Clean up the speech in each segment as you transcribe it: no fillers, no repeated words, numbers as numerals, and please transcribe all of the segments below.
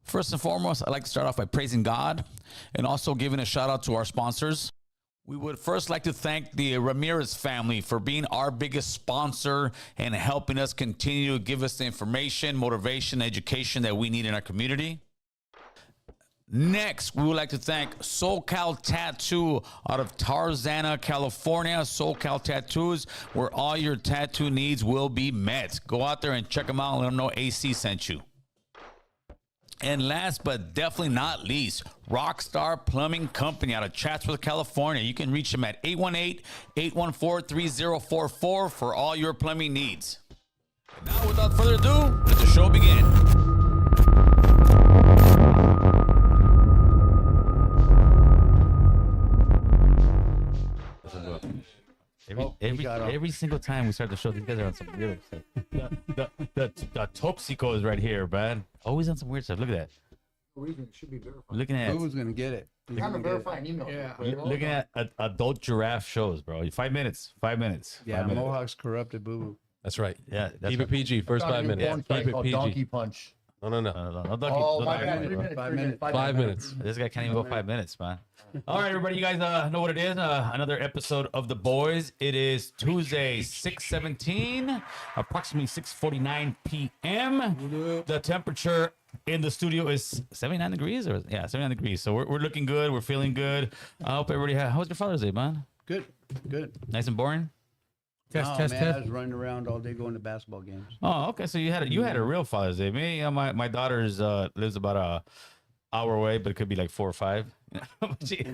First and foremost, I'd like to start off by praising God and also giving a shout out to our sponsors. We would first like to thank the Ramirez family for being our biggest sponsor and helping us continue to give us the information, motivation, education that we need in our community. Next, we would like to thank SoCal Tattoo out of Tarzana, California. SoCal Tattoos, where all your tattoo needs will be met. Go out there and check them out and let them know AC sent you. And last but definitely not least, Rockstar Plumbing Company out of Chatsworth, California. You can reach them at 818-814-3044 for all your plumbing needs. Now, without further ado, let the show begin. Every single time we start the show, these guys are on some weird stuff. The Topsico is right here, man. Always on some weird stuff. Look at that. Reason should be verified. Looking at Who's gonna get it? I'm a verifying email. Yeah. looking at adult giraffe shows, bro. 5 minutes. 5 minutes. Yeah, 5 minutes. Mohawk's corrupted, boo boo. That's right. Yeah, that's Keep it right. PG. First 5 minutes. Keep Keep it PG. Donkey Punch. No. No, donkey, Oh, no my donkey bad. punch, 3 bro. minutes. 5 minutes. 5 minutes. This guy can't even go 5 minutes, man. All right, everybody, you guys know what it is. Another episode of The Boys. It is Tuesday, 6/17, approximately 6:49 p.m. The temperature in the studio is 79 degrees, 79 degrees. So we're looking good. We're feeling good. I hope everybody how was your Father's Day, man? Good. Nice and boring? Test. I was running around all day going to basketball games. Oh, okay. So you had a real Father's Day. Me, my daughter's lives about a hour away, but it could be like 4 or 5.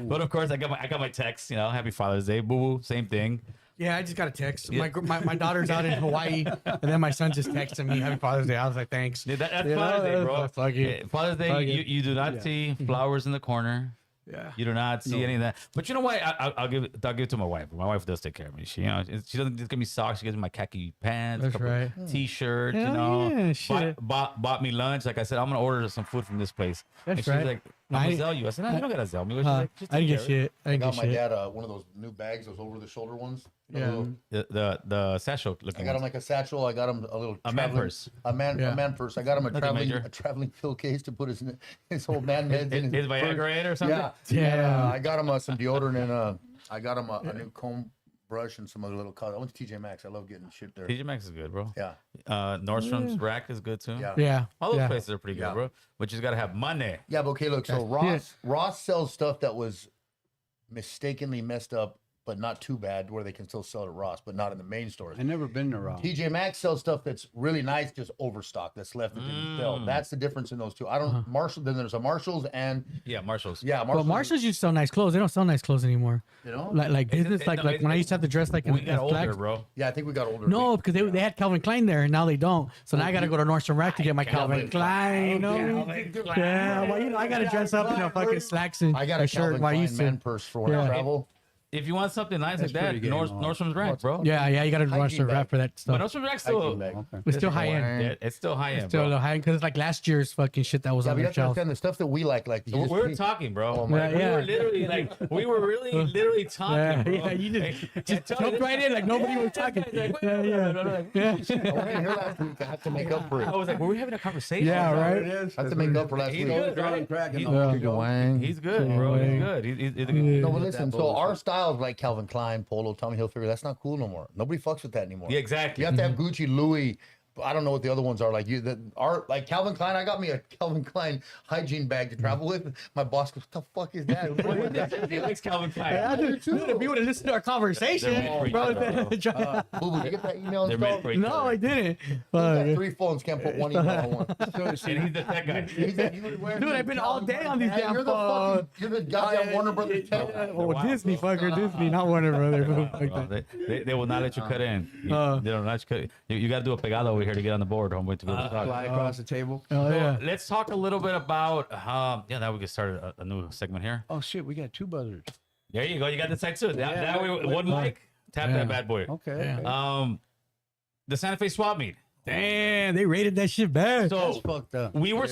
But of course, I got my text. Happy Father's Day, boo boo. Same thing. Yeah, I just got a text. Yeah. My daughter's out in Hawaii, and then my son just texted me Happy Father's Day. I was like, thanks. Yeah, that's Father's Day, bro. Fuck you. Father's Day, Fuck you. you do not see flowers in the corner. Yeah. You do not see any of that. But you know what? I'll give it to my wife. My wife does take care of me. She doesn't just give me socks. She gives me my khaki pants, That's right. T-shirts. Hell yeah, shit. Bought me lunch. Like I said, I'm gonna order some food from this place. That's and she's right. like, I'm gonna sell you. I said, no, you don't gotta sell me. She's like, just I take didn't get care of it. shit. I I didn't got get my shit. dad one of those new bags, those over the shoulder ones. Yeah. The satchel I looking. got him like a satchel. I got him a little man traveling- purse. A man purse. I got him a Nothing major. traveling pill case to put his whole man meds in. His Viagra in or something. Yeah. Yeah. I got him some deodorant and I got him a new comb brush and some other little color. I went to TJ Maxx. I love getting shit there. TJ Maxx is good, bro. Yeah. Nordstrom's rack is good too. Yeah. Yeah. All those yeah. places are pretty good, Yeah. bro. But you just gotta have money. Yeah, but okay, look. So Ross sells stuff that was mistakenly messed up, but not too bad, where they can still sell it at Ross, but not in the main stores. I never been to Raw. TJ Maxx sells stuff that's really nice, just overstock that's left that didn't sell. That's the difference in those two. I don't Marshall. Then there's a Marshalls and Yeah, Marshalls. Well, Marshalls used to sell nice clothes. They don't sell nice clothes anymore. You know. Like business, like when I used to have to dress like We in got older, flags. bro. Yeah, I think we got older. No, because they had Calvin Klein there, and now they don't. So now I gotta go to Nordstrom Rack to get my Calvin Klein. You know? Yeah, well, I gotta dress up in a fucking slacks and I got a a shirt. Calvin While I Klein used to. man purse for when I Yeah. travel. If you want something nice That's like that, pretty good. Nordstrom's rack, bro. Yeah, you gotta Hiking Nordstrom bag. Rack for that But stuff. Nordstrom's rack's Hiking still, bag. It's still high end. yeah, it's still high end, Still a bro. little high end because it's like last year's fucking shit that was Yeah, on but you the have to shelf. understand the stuff that we like. So we're talking, bro. Oh, my Like, Yeah. We were literally we were literally talking, Yeah, bro. yeah, you just tell jumped you- right in like nobody was talking. Like, wait, Yeah, wait, yeah. wait, wait, wait. Yeah. I wasn't here last week. I have to make up for it. I was like, were we having a conversation? Yeah, right. I have to make up for last He's week. good, right? He's good, Yeah, bro. He's right. good. He's No, but listen. So our styles like Calvin Klein, Polo, Tommy Hilfiger, that's not cool no more. Nobody fucks with that anymore. Yeah, exactly. You have to have Gucci, Louis. I don't know what the other ones are like. Like Calvin Klein. I got me a Calvin Klein hygiene bag to travel with. My boss goes, "What the fuck is that?" He likes Calvin Klein. Yeah, dude, if you would have listened to our conversation, They're bro. meant for each other, Boo boo, did you get that email They're meant installed? for each No, other. I didn't. You got Fuck. 3 phones, can't put one email on one. And he's the tech guy. Dude, I've been all day on these Man, damn you're the phones. fucking, you're the goddamn Warner Brothers tech guy. Oh, Wow, Disney, bro. fucker, Disney, not Warner Brother. Fuck Well, that. they will not let you cut in. They don't let you cut. You got to do a pegado over here to get on the board, homeboy. To be able to talk. Fly across the table. Oh yeah. Let's talk a little bit about now we can start a new segment here. Oh shit, we got 2 buzzers. There you go. You got the side too. That way, wait, one mic. Tap Yeah. that bad boy. Okay. The Santa Fe swap meet. Damn, they rated that shit bad. That's So fucked up. we were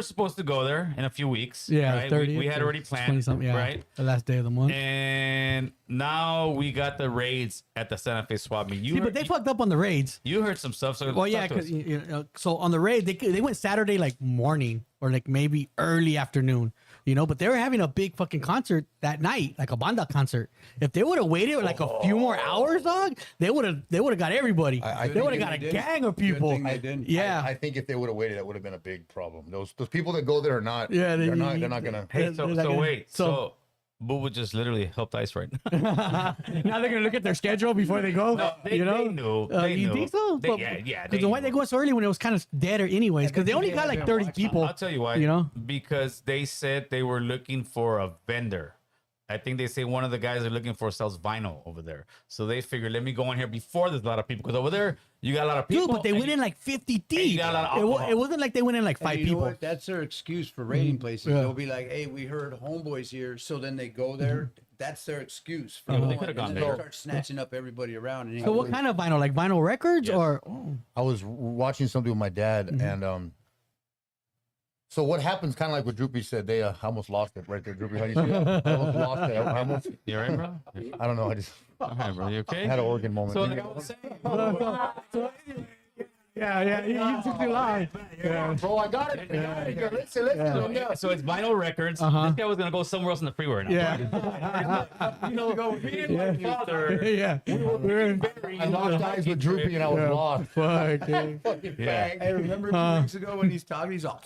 supposed to go there in a few weeks. Yeah, right? 30. We had already planned, 20 something, yeah, right? the last day of the month. And now we got the raids at the Santa Fe swap meet. See, but they fucked up on the raids. You heard some stuff. So Well, yeah, talk to us. because so on the raid they went Saturday like morning, or like maybe early afternoon, you know. But they were having a big fucking concert that night, like a banda concert. If they would have waited like a few more hours, dog, they would have got everybody. They would have got a gang of people. Yeah, I think if they would have waited, that would have been a big problem. Those people that go there are not. Yeah, they're not gonna. Hey, They're not gonna- so Boo would just literally help Ice right now. now they're gonna look at their schedule before they go. No, you know, they knew. They you knew. think so? Yeah. Because why they go so early when it was kind of deader anyways? Because they only got like 30 people. I'll tell you why. You know, because they said they were looking for a vendor. I think they say one of the guys they're looking for sells vinyl over there. So they figured, let me go in here before there's a lot of people. Because over there, you got a lot of people. dude, but they went in like 50 deep. got a lot of alcohol. It wasn't like they went in like 5 And you know people. what? That's their excuse for raiding places. Yeah. They'll be like, "Hey, we heard homeboys here," so then they go there. That's their excuse. For Yeah, but they going, could've gone and then there. They start snatching up everybody around. And So what kind of vinyl? Like vinyl records Yes. or? I was watching something with my dad, and so what happens? Kind of like what Droopy said. They almost lost it right there, Droopy. How do you see that? I almost lost it. I almost. You all right, bro? I don't know. I just All right, bro. You okay? had an organ moment. So like I was saying, Yeah, you took too long. Yeah. Bro, I got it. Listen. so it's vinyl records. This guy was gonna go somewhere else in the freeway now. Yeah. You know, me and my father. Yeah. I lost eyes with Droopy, and I was lost. Fuck, dude. Fucking Yeah. fag. Hey, remember 2 weeks ago when he's talking, he's all.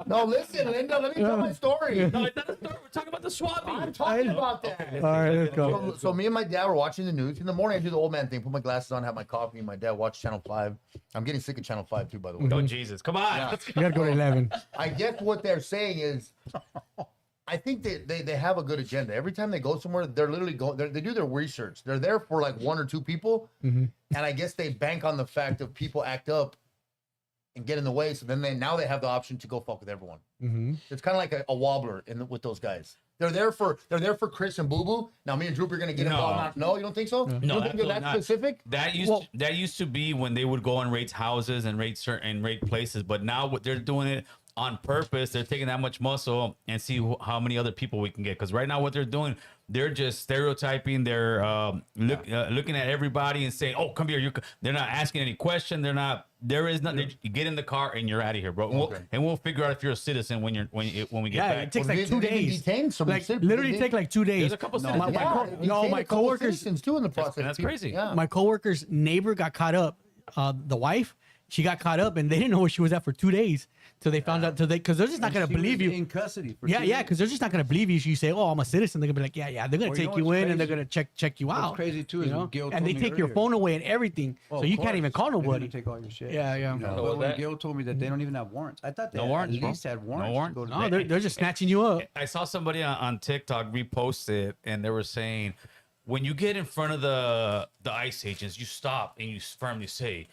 No, listen, Linda. Let me tell my story. No, it's not a story. We're talking about the Swapmeet. I'm talking about that. All right, let's go. So me and my dad were watching the news. In the morning, I do the old man thing. Put my glasses on, have my coffee, and my dad watch Channel 5. I'm getting sick of Channel 5 too, by the way. Oh Jesus! Come on. Let's go. You gotta go to 11. I guess what they're saying is, I think they have a good agenda. Every time they go somewhere, they're literally they do their research. They're there for like 1 or 2 people, and I guess they bank on the fact of people act up and get in the way. So then now they have the option to go fuck with everyone. It's kind of like a wobbler with those guys. They're there for Chris and Boo Boo. Now me and Droop are gonna get involved. No, you don't think so? You don't think they're that not. specific? That used to be when they would go and raid houses and raid places. But now what they're doing it on purpose. They're taking that much muscle and see how many other people we can get. Because right now what they're doing, they're just stereotyping. They're looking at everybody and saying, "Oh, come here." They're not asking any question. They're not. There is nothing. You get in the car and you're out of here, bro. And we'll figure out if you're a citizen when we get back. It takes like 2 days. Detain some Like literally take like 2 days. There's a couple my coworkers too in the process. That's crazy. Yeah. My coworker's neighbor got caught up. The wife, she got caught up, and they didn't know where she was at for 2 days. So they found out because they're just not gonna believe you in custody. For Yeah, because they're just not gonna believe you. So you say, "Oh, I'm a citizen." They're gonna be like, "Yeah." They're gonna Well, take you know you what's in and they're crazy? gonna check you out. What's crazy too you is know? when Gil And told they me take your earlier. phone away and everything, Well, so of you can't course, even call they're gonna nobody. Take all your shit. Yeah. You know, So but when that- Gil told me that they don't even have warrants, I thought they No had, warrants, at bro. least had warrants. No warrants. To go to No, the- they're just snatching you up. I saw somebody on TikTok repost it, and they were saying, when you get in front of the ICE agents, you stop and you firmly say,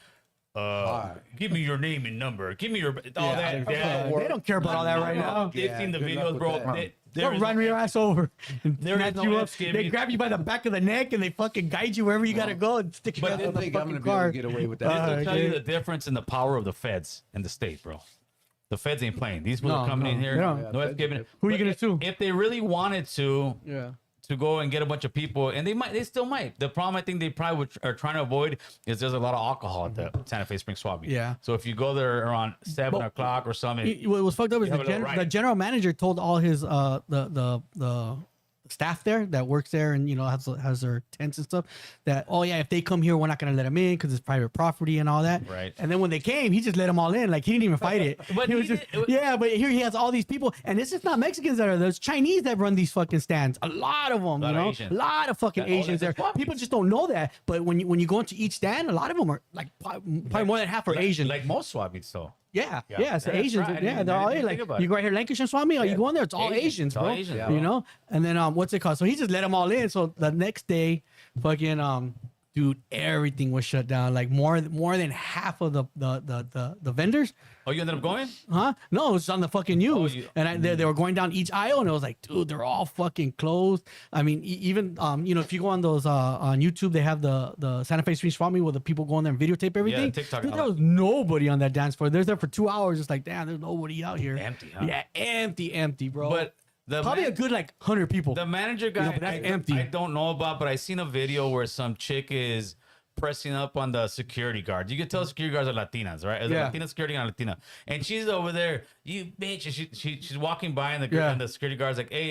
"Give me your name and number. Give me your all that." They don't care about all that right now. They've seen the good luck videos, with bro. that. They'll run your ass over and there is snatch no you up. F-skimming. They grab you by the back of the neck and they fucking guide you wherever you gotta go and stick your I ass don't on the think I'm fucking gonna be able car. to get away with This that. will tell you okay. the difference in the power of the feds and the state, bro. The feds ain't playing. These people No, are coming in no, here. they don't. No Yeah, F giving. Who are you But gonna sue? If they really wanted to Yeah. go and get a bunch of people, and they still might. The problem I think they probably are trying to avoid is there's a lot of alcohol at the Santa Fe Springs Swap Meet. Yeah. So if you go there around 7 But- o'clock or something, What was fucked up is have a little the right. general manager told all his the staff there that works there and has their tents and stuff that if they come here we're not gonna let them in because it's private property and all that. Right. And then when they came, he just let them all in. Like he didn't even fight it. But he was he just did- But here he has all these people, and it's just not Mexicans that are there's Chinese that run these fucking stands. A lot of them, Lot you of know, Asians. a lot of fucking That- oh, Asians that's there. a People just don't know that. But when you go into each stand, a lot of them are like probably more than half are Asian. like most Swap Meets, though. Yeah, it's the That's Asians. right. I didn't They're all even like think about you it. go right here, Lancashire Swami. You go in there, it's all Asian. Asians, It's all bro. Asian, yeah. You know, and then what's it called? So he just let them all in. So the next day, fucking dude, everything was shut down. Like more than half of the vendors. Oh, you ended up going? Huh? No, it was on the fucking news, and they were going down each aisle, and it was like, dude, they're all fucking closed. I mean, even if you go on those on YouTube, they have the Santa Fe Street Swap Meet where the people go on there and videotape everything. TikTok Dude, and there all was nobody on that dance floor. They're there for 2 hours, just like, damn, there's nobody out here. Empty, huh? Yeah, empty, bro. But probably a good like 100 people. The manager guy, but that's empty. I don't know about, but I seen a video where some chick is pressing up on the security guards. You can tell security guards are Latinas, right? As a Yeah. Latina security guard, Latina, and she's over there. You bitch, and she's walking by, and Yeah. the security guard's like, hey,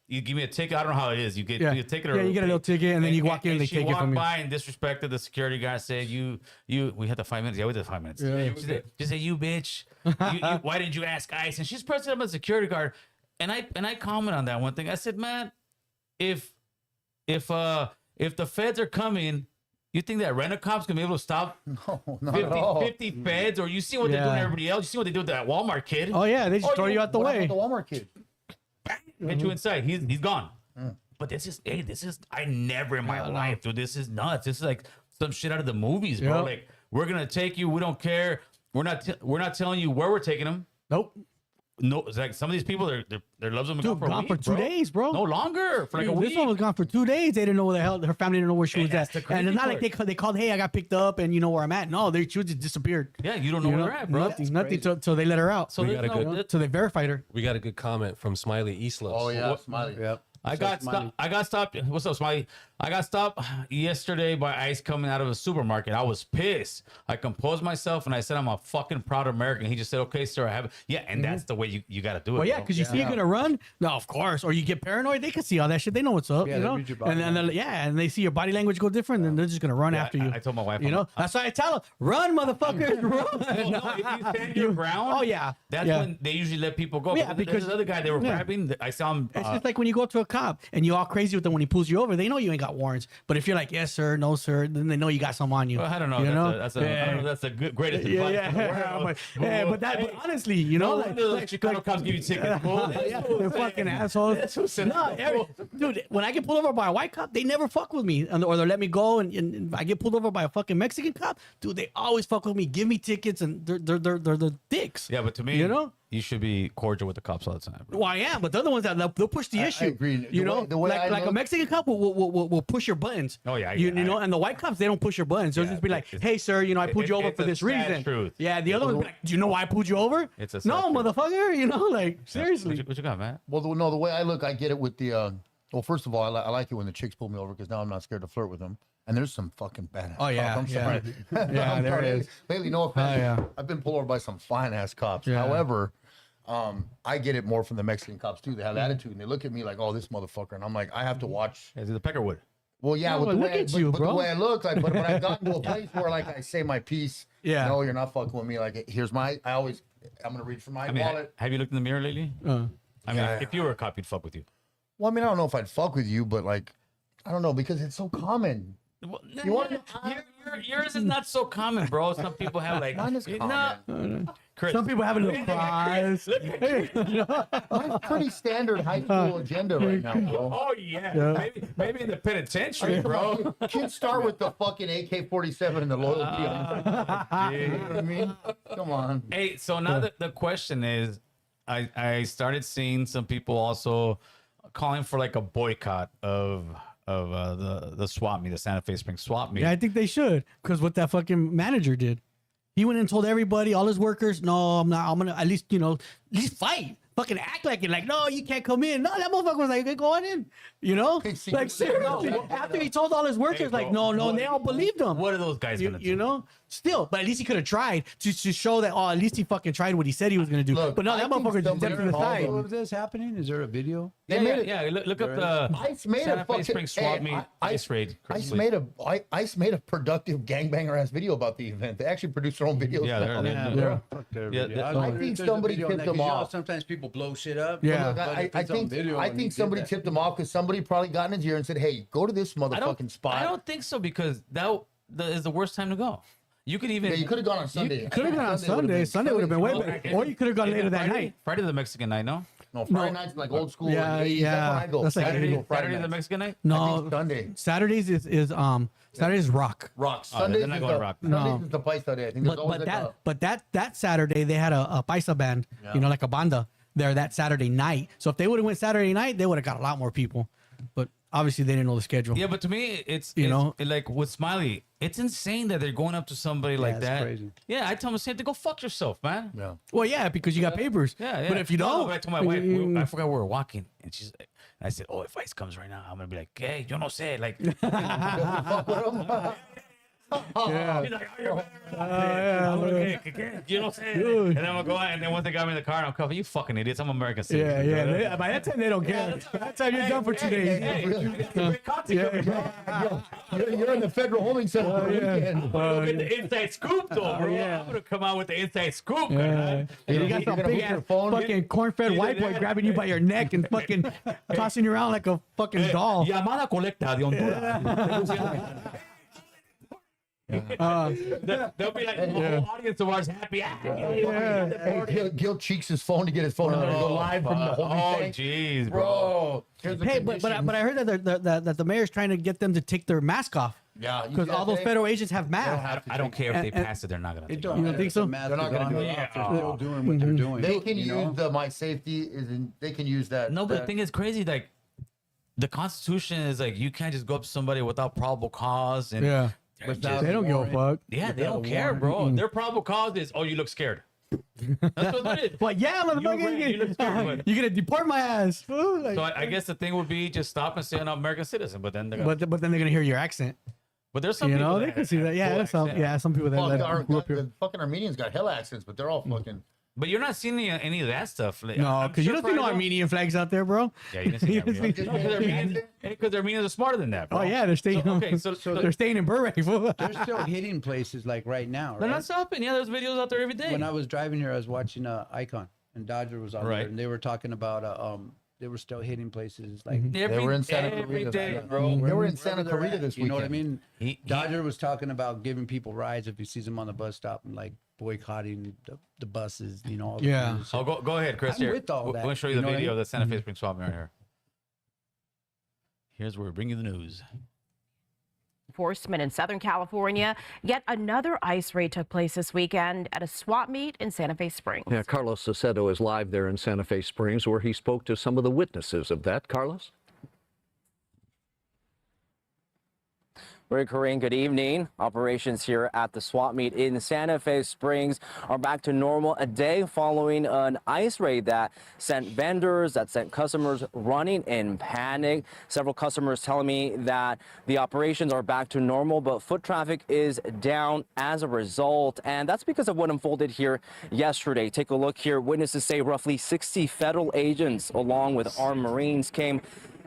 you give me a ticket. I don't know how it is. You get Yeah. you a ticket, Yeah, you get a little ticket, and then you walk in and they she take it walked from you. by and disrespected the security guard. Said, we had the 5 minutes. Yeah, we did 5 minutes. Yeah. She said, you bitch. Why didn't you ask ICE? And she's pressing up a security guard. And I comment on that one thing. I said, man, if the feds are coming, you think that rent-a-cop's gonna be able to stop No, not 50, at all. 50 feds? Or you see what they're doing to Yeah. everybody else? You see what they do with that Walmart kid? Oh yeah, they just throw you out the What way. happened to the Walmart kid? Hit you inside. He's gone. But this is I never in my Yeah, no. life, dude. This is nuts. This is like some shit out of the movies, bro. Yeah. Like, we're gonna take you. We don't care. We're not telling you where we're taking them. Nope. No, it's like some of these people, their loved ones Dude, gone gone a for week, 2 days, bro. No longer, for like a Dude, week. this one was gone for 2 days. They didn't know where the hell her family didn't know where she was that's at. the crazy And it's not like part. they called, hey, I got picked up and you know where I'm at. No, she just disappeared. Yeah, you don't know You where know, they're at, bro. nothing till they let her out. So We there's got a no, good- So they verified her. We got a good comment from Smiley Eastlos. Oh yeah, Smiley. Yep. I got stopped. What's up, Smiley? I got stopped yesterday by ICE coming out of a supermarket. I was pissed. I composed myself and I said, I'm a fucking proud American. He just said, okay, sir, I have it. Yeah, and that's the way you got to do it. Well, yeah, bro. because you see you're gonna run. No, of course. Or you get paranoid. They can see all that shit. They know what's up. Yeah, you they know. read your body And then and they see your body language go different. Then they're just gonna run after you. I told my wife, You know. That's why I tell them, run, motherfuckers, run. No, if you stand your ground, Oh yeah. that's yeah. when they usually let people go. Yeah, But because- there's another guy they were yeah. grabbing. I saw him. It's just like when you go up to a cop and you all crazy with them when he pulls you over. They know you ain't got warrants. But if you're like, yes sir, no sir, then they know you got some on you. well, I don't know. You know? I don't know. That's the greatest Yeah, advice in the yeah, world. but honestly, you know, No like, wonder those Chicano cops give you tickets. fool. yeah, they're fucking assholes. That's who said No, that. dude, when I get pulled over by a white cop, they never fuck with me, or they let me go. And I get pulled over by a fucking Mexican cop, dude, they always fuck with me, give me tickets, and they're the dicks. Yeah, but to me, You know? you should be cordial with the cops all the time, bro. Well, I am, but they're the ones that they'll push the issue. agree. You The know, way- the way I like a look- Mexican cop will push your buttons. Oh, yeah, you yeah, know, and the white cops they don't push your buttons. They'll Yeah, just be like, it's- "Hey, sir, you know, I pulled you over it's for a this sad reason." truth. Yeah, the other one's be like, "Do you know why I pulled you over?" It's a sad no, truth. motherfucker. You know, like seriously. What you got, man? Well, no, the way I look, I get it with the. Well, first of all, I like it when the chicks pull me over because now I'm not scared to flirt with them. And there's some fucking badass. Oh, yeah, cops. I'm yeah. sorry. Yeah, I'm there sorry. it is. Lately, no offense. yeah. I've been pulled over by some fine ass cops. Yeah. However, I get it more from the Mexican cops too. They have attitude and they look at me like, "Oh, this motherfucker," and I'm like, I have to watch. Is it the Peckerwood? Well, yeah, No, with but the look way, at you, but bro. the way I look, like, but I've gotten to a place where like I say my piece. Yeah. No, you're not fucking with me. Like, here's my. I'm gonna reach for my I mean, wallet. have you looked in the mirror lately? I mean, Yeah. if you were a cop, you'd fuck with you. Well, I mean, I don't know if I'd fuck with you, but like, I don't know because it's so common. Well, You want- yours is not so common, bro. Some people have like Mine is common. Chris. Some people have a little cries. Mine's pretty standard high school agenda right now, bro. Oh yeah, Yeah. Maybe in the penitentiary, bro. Kids start with the fucking AK-47 and the loyalty. You know what I mean? Come on. Hey, so now the question is, I started seeing some people also calling for like a boycott of the Swapmeet, the Santa Fe Springs Swapmeet. Yeah, I think they should, because what that fucking manager did. He went and told everybody, all his workers, no, I'm not. I'm gonna at least fight. Fucking act like it. Like, no, you can't come in. No, that motherfucker was like, go on in. You know? see, Like, seriously. After he told all his workers, like, no, and they all believed him. What are those guys gonna do? You know? Still, but at least he could have tried to show that, at least he fucking tried what he said he was gonna do. Look, but no, I that think motherfucker just somebody stepped to the called side. him. Video of this happening? Is there a video? Yeah, They yeah, made it- yeah. Look up the Ice made Santa a Fe fucking Springs hey, Swapmeet ice raid. Ice made a productive gangbanger ass video about the event. They actually produced their own videos. Yeah, they're- now. they're- Fuck their Yeah, video. I don't know think if there's a somebody video on tipped that, them 'cause you know off. sometimes people blow shit up. Yeah. Look, But if I it's on think video I and he think did somebody that- tipped them off because somebody probably got in his ear and said, "Hey, go to this motherfucking spot." I don't think so because that is the worst time to go. You could even Yeah, you could have gone on Sunday. Could have gone on Sunday. Sunday would have been way better. Or you could have gone later that night. Friday the Mexican night, no? No, Friday nights like old school. Yeah, That's yeah. when I go. That's like Saturday, Saturday- go Friday Saturday the nights. Mexican night? I No, think Sunday. Saturdays is rock. Rock. Oh, Sundays they're not is going the rock. No. Sundays is the paisa day. I think there's always like a But that Saturday they had a paisa band, you know, like a banda there that Saturday night. So if they would have went Saturday night, they would have got a lot more people. But obviously they didn't know the schedule. Yeah, but to me, it's know? like with Smiley, it's insane that they're going up to somebody like it's that. crazy. Yeah, I tell them the same thing. Go fuck yourself, man. yeah. Well, yeah, because you got papers. Yeah, yeah. But if you No, don't, but I told my wife, I forgot we were walking, and I said, "Oh, if ICE comes right now, I'm gonna be like, hey, yo no sé," like, Yeah. He's like, "Are you better?" yeah, I'm look. okay, you know what I'm saying? Dude. And then I'm gonna go out, and then once they got me in the car, I'm cuffing. You fucking idiots! I'm American citizen. Yeah, yeah. By that time, they don't care. By that time, you're done for 2 days. You're in the federal holding center for the weekend. I'm gonna get the inside scoop, though, bro. yeah. I'm gonna come out with the inside scoop. Yeah. man. You You're got some gonna big hook your ass phone. fucking corn-fed white boy grabbing you by your neck and fucking tossing you around like a fucking doll. Llamada colecta de Honduras. They'll be like, the whole audience of ours happy. Hey, Gil cheeks his phone to get his phone number to go live from the holding Oh, tank. jeez, bro. Bro, here's the Hey, but conditions. I heard that the mayor's trying to get them to take their mask off Yeah, you because see all that those thing? federal agents have masks. have to I don't care if they And- pass it, they're not gonna It take it. don't You don't matter think if so? the mask They're not is gonna on do or it. off, they're still doing what they're doing. They can you use know? the my safety is in. They can use that. No, but the that- thing is crazy. Like, the Constitution is like, you can't just go up to somebody without probable cause. And Yeah, they're Without just- they don't give a fuck. yeah, they without don't a care, warrant. bro. Their probable cause is, oh, you look scared. That's what it is. Well, yeah, You motherfucker, look stupid. you're gonna deport my ass. Fool. Like, So I guess the thing would be just stop and say I'm an American citizen, but then they're gonna, but then they're gonna hear your accent. but there's some You people know, that they can see have that. Yeah, full that's some. accent. Yeah, some people that, Well, that grew up here. the fucking Armenians got hell accents, but they're all fucking. But you're not seeing any of that stuff. Like, No, I'm because you sure don't see no probably Armenian flags out there, bro. Yeah, you didn't see You that. didn't see- Because Armenians are smarter than that, bro. Oh yeah, they're staying. Okay, so they're staying in Burbank. fool. They're still hitting places like right now. they're Right? not stopping. Yeah, there's videos out there every day. When I was driving here, I was watching Icon, and Dodger was on Right. there, and they were talking about they were still hitting places like every, were in Santa every Clarita. day, Yeah. bro. They were in wherever Santa they're Clarita at, this You know what I weekend. mean? He- Dodger was talking about giving people rides if he sees them on the bus stop and like boycotting the buses. You know. All the Yeah. kind of shit. Oh, go ahead, Chris. I'm here. with all We're that, going to show you you the know what I video mean? of the Santa Fe Spring Swap Meet right here. Here's where we bring you the news. Enforcement in Southern California. Yet another ICE raid took place this weekend at a swap meet in Santa Fe Springs. Yeah, Carlos Aceto is live there in Santa Fe Springs, where he spoke to some of the witnesses of that. Carlos? Very Corinne, good evening. Operations here at the swap meet in Santa Fe Springs are back to normal a day following an ICE raid that sent vendors, that sent customers running in panic. Several customers telling me that the operations are back to normal, but foot traffic is down as a result. And that's because of what unfolded here yesterday. Take a look here. Witnesses say roughly 60 federal agents along with armed Marines came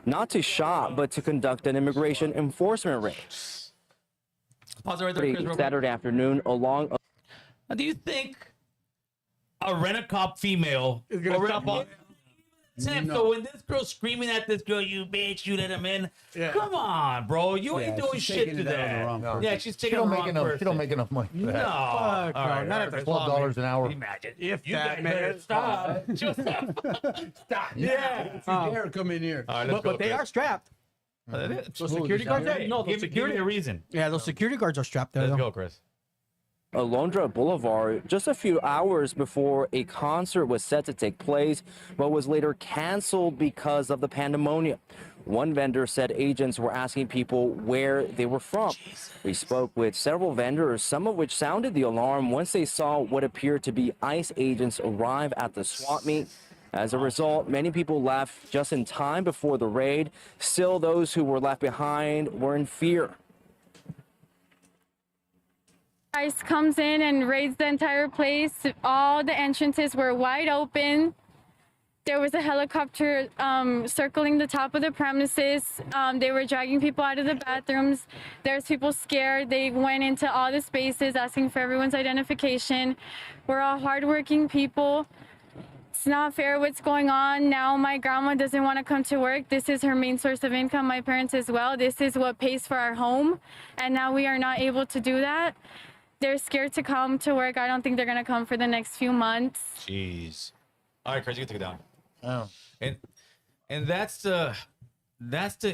not to shop, but to conduct an immigration enforcement raid. Pause it right there, Chris. real quick. Saturday afternoon along Now, do you think a rent-a-cop female Is gonna or stop all- Tim, so when this girl's screaming at this girl, you bitch, you let him in. Yeah. Come on, bro. You ain't Yeah, doing she's shit taking to it out on the that. wrong person. Yeah, she's She taking don't the make wrong enough. person. She don't make enough money. For No. that. Fuck, All no, right, not all at the right. swap $12 an hour. Imagine. If You that, guys man. better stop. Stop. Yeah. If you dare come in here. All right, let's But go, they Chris. are strapped. Those security guards are- No, those give me a reason. Yeah, those security guards are strapped there. Let's though. go, Chris. Alondra Boulevard just a few hours before a concert was set to take place, but was later canceled because of the pandemonium. One vendor said agents were asking people where they were from. We spoke with several vendors, some of which sounded the alarm once they saw what appeared to be ICE agents arrive at the swap meet. As a result, many people left just in time before the raid. Still, those who were left behind were in fear. ICE comes in and raids the entire place. All the entrances were wide open. There was a helicopter circling the top of the premises. They were dragging people out of the bathrooms. There's people scared. They went into all the spaces asking for everyone's identification. We're all hardworking people. It's not fair what's going on. Now my grandma doesn't want to come to work. This is her main source of income, my parents as well. This is what pays for our home. And now we are not able to do that. They're scared to come to work. I don't think they're going to come for the next few months. Jeez. All right, Chris, you can take it down. Oh. And that's the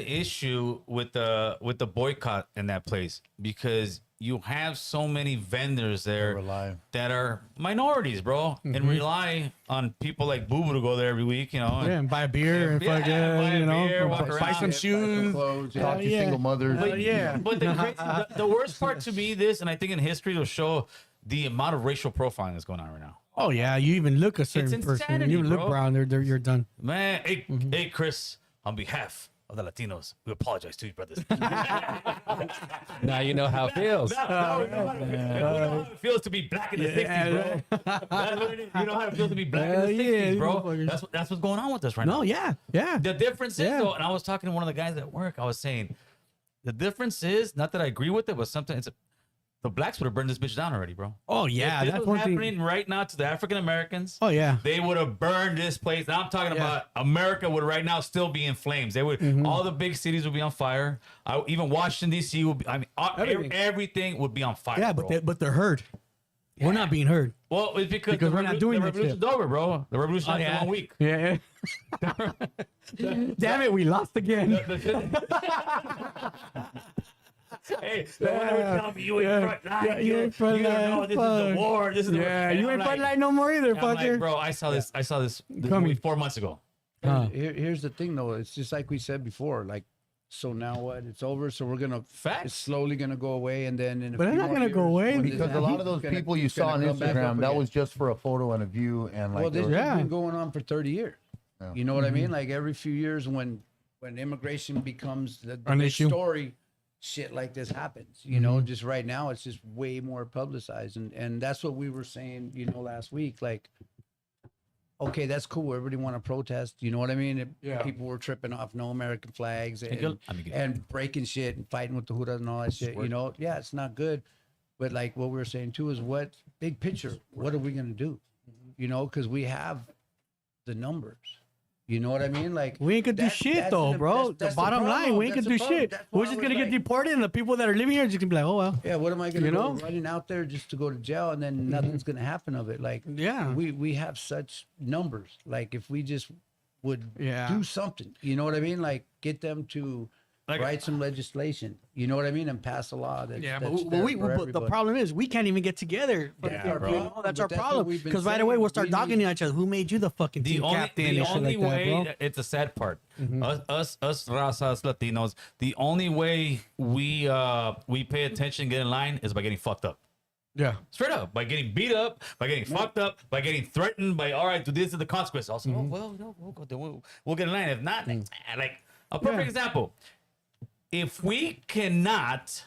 issue with the boycott in that place, because you have so many vendors there rely. that are minorities, bro, and rely on people like Boo Boo to go there every week, you know. Yeah, and buy a beer and Yeah, fucking, buy a you know, beer, walk buy around, some shoes. Clothes, yeah. Talk to yeah. single mothers. Hell yeah. But the worst part to me, and I think in history will show the amount of racial profiling that's going on right now. Oh yeah, you even look a certain person. insanity, You even look bro. brown. You're done. Man, hey, Chris, on behalf of the Latinos. We apologize to you, brothers. Now you know how it feels. You know how it feels to be black in the 60s, bro. That's what it is. You know how it feels to be black in the 60s, bro. That's what's going on with us right now. No, yeah. The difference is, though, and I was talking to one of the guys at work, I was saying, the difference is, not that I agree with it, but sometimes the blacks would have burned this bitch down already, bro. Oh, yeah. If this That's was one thing. happening right now to the African Americans. Oh, yeah. They would have burned this place. Now I'm talking about America would right now still be in flames. They would, all the big cities would be on fire. Even Washington D.C. would be. I mean, everything would be on fire. Yeah, bro. but they're heard. We're not being heard. Well, it's because we're not doing the that shit. revolution's over, bro. The revolution lasted 1 week. Yeah. Damn it, we lost again. Hey, someone would tell me you ain't front line. you ain't front you don't know line, this is fuck. the war. This is the war. And You I'm ain't like- front line no more either, I'm like, fucker. bro, I saw this Coming. movie 4 months ago. Here's the thing, though. It's just like we said before. Like, so now what? It's over. So we're gonna. Facts. It's slowly gonna go away, and then. In a But it's few not more gonna go years, away when this Because a lot of those happens, it's people you it's saw on gonna come back up Instagram, that again. was just for a photo and a view, and like Well, this there was- has been going on for 30 years. Yeah. You know what I mean? Like every few years, when immigration becomes the An big issue. story, shit like this happens. You know, just right now, it's just way more publicized, and that's what we were saying. You know, last week, like, okay, that's cool. Everybody want to protest. You know what I mean? People were tripping off no American flags and breaking shit and fighting with the Hudas and all that shit. You know, yeah, it's not good. But like what we were saying too is what big picture, what are we gonna do? You know, because we have the numbers. You know what I mean? Like We ain't gonna do that's- shit that's though, the- bro. that's The bottom line, problem. we ain't That's gonna do the problem. shit. That's why We're I just was gonna get like- deported, and the people that are living here are just gonna be like, oh well. Yeah, what am I gonna You go know? running out there just to go to jail and then nothing's gonna happen of it? Like, Yeah. we have such numbers. Like, if we just would Yeah. do something, you know what I mean? Like, get them to write some legislation, you know what I mean, and pass a law that's Yeah, that's but fair we for but the problem. problem is we can't even get together. Yeah, bro. You know, that's But our that's what problem. we've been Because right saying. away we'll start We dogging need- each other. Who made you the fucking team captain and shit like way, that, bro? it's the sad part. Us razas Latinos, the only way we pay attention, get in line is by getting fucked up. Yeah. Straight up, by getting beat up, by getting fucked up, by getting threatened, by all right, do this is the consequence. Also, oh well, no, we'll get in line. If not, like a perfect example. If we cannot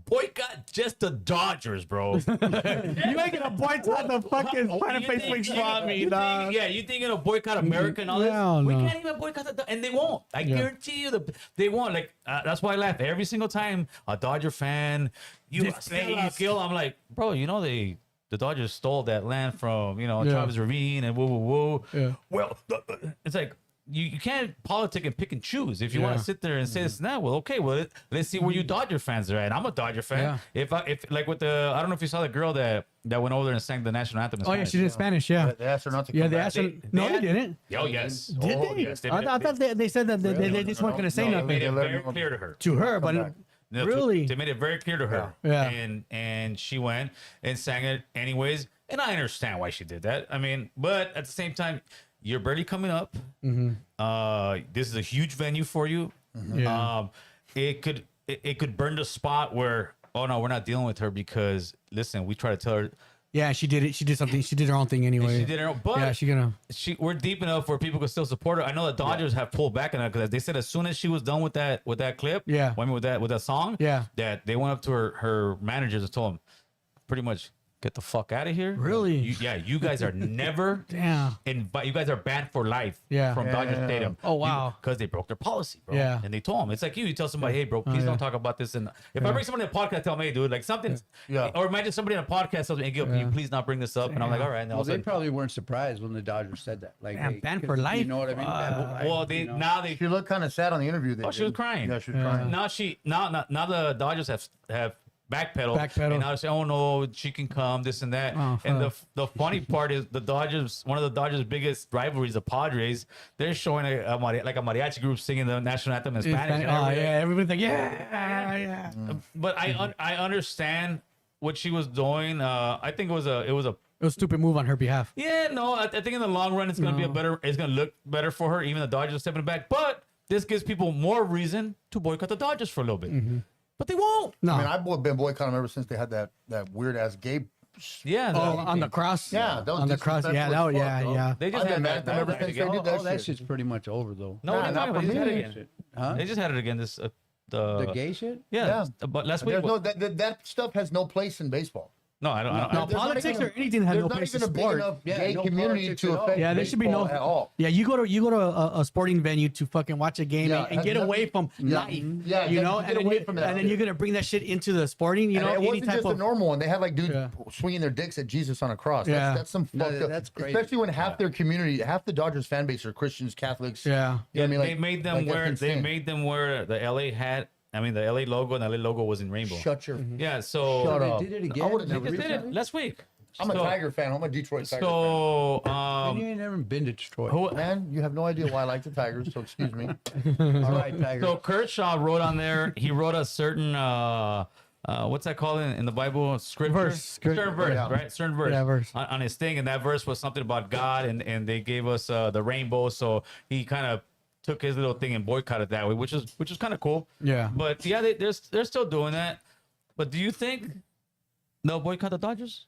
boycott just the Dodgers, bro. You ain't gonna boycott the fucking Planet Face Wing Swap Meet, dog. Yeah, you think you're gonna boycott America and all this? Hell We no. can't even boycott the, and they won't. I guarantee you, they won't. Like that's why I laugh every single time a Dodger fan, you kill. I'm like, bro, you know the Dodgers stole that land from Travis Ravine and woo. Yeah. Well, it's like. You can't politic and pick and choose. If you want to sit there and say this and that, well, okay, well, let's see where you Dodger fans are at. I'm a Dodger fan. Yeah. If like with the, I don't know if you saw the girl that went over there and sang the national anthem in Oh yeah, Spanish. she did Spanish. Yeah. They asked her not to Yeah, come they back. asked her. No, they didn't. Oh yes. Did Oh, they? yes. I thought they said that they just weren't gonna say No, nothing made it let very her know. clear to her. to her, but back. No, really, they made it very clear to her. Yeah. And she went and sang it anyways. And I understand why she did that. I mean, but at the same time, you're barely coming up. This is a huge venue for you. Yeah. It could burn the spot where, oh no, we're not dealing with her because listen, we try to tell her. yeah, she did it. She did something. She did her own thing anyway. She did her own, but yeah, she gonna. we're deep enough where people can still support her. I know the Dodgers have pulled back on that because they said as soon as she was done with that clip, Yeah. I mean with that song, Yeah. that they went up to her managers and told them pretty much get the fuck out of here. Really? You guys are never Damn. you guys are banned for life Yeah. from Dodger Stadium. Oh, wow. Because they broke their policy, bro. Yeah. And they told them it's like you tell somebody, hey, bro, please yeah. don't talk about this. And if I bring somebody on a podcast, tell me, hey, dude, like something's, or imagine somebody on a podcast tells me, hey, Gil, can you please not bring this up? And I'm like, all right. And all Well, of a they sudden, probably weren't surprised when the Dodgers said that. Like, Damn, hey, banned 'cause for life? You know what I mean? Banned for life, well, you know? now they She looked kind of sad on the interview. Oh, she was crying. Yeah, she was crying. now the Dodgers have backpedaled. Backpedaled. And now they say, oh no, she can come, this and that. Oh, and fuck. the funny part is the Dodgers, one of the Dodgers' biggest rivalries, the Padres, they're showing a mariachi group singing the national anthem in Spanish. and Oh everything. yeah, everybody's like yeah. But I understand what she was doing. I think it was a It was a stupid move on her behalf. yeah, no, I think in the long run it's gonna be it's gonna look better for her. Even the Dodgers are stepping back, but this gives people more reason to boycott the Dodgers for a little bit. But they won't. No. I mean, I've been boycotting them ever since they had that weird ass gay Yeah. Oh, on the cross. Yeah, that was on the cross. Yeah, disrespectful that. as Yeah, fuck, bro. yeah. They just I've been had mad that at them ever back since they again. did that that shit. shit's pretty much over though. No, Nah, they're not not. for They just had me. it again. Huh? They just had it again. This The gay shit? yeah, but last week. There's no that stuff has no place in baseball. No, I don't. I No, don't There's not politics even- or anything that has There's no not place even in a big sport. enough Yeah, gay no community politics to at all. affect Yeah, there should be baseball no. at all. Yeah, you go to a sporting venue to fucking watch a game Yeah, and get nothing- away from yeah, life. yeah, you know, get and then away you, from that and then shit. you're gonna bring that shit into the sporting. You And know, it any wasn't type just a of. normal one. They had like dudes Yeah. swinging their dicks at Jesus on a cross. Yeah. That's some No, fucked up. that's crazy. Especially when half their community, half the Dodgers fan base are Christians, Catholics. Yeah. You know what I mean? they Like, made them like, that's wear. They insane. made them wear the LA hat. I mean, the LA logo, and the LA logo was in rainbow. Shut your. Yeah. So Shut They up. did it I again. would've they never just did it last week. I'm a So- Tiger fan. I'm a Detroit Tiger So And you ain't never been to Detroit. who? fan. Man, you have no idea why I like the Tigers, so excuse me. All right, Tiger. So Kershaw wrote on there. He wrote a certain what's that called in the Bible? Scripture? Verse. Certain verse, Yeah. right? Certain verse. Yeah, verse. On his thing, and that verse was something about God, and they gave us the rainbow. So he kind of took his little thing and boycotted that way, which is kind of cool. Yeah. But yeah, they're still doing that. But do you think they'll boycott the Dodgers?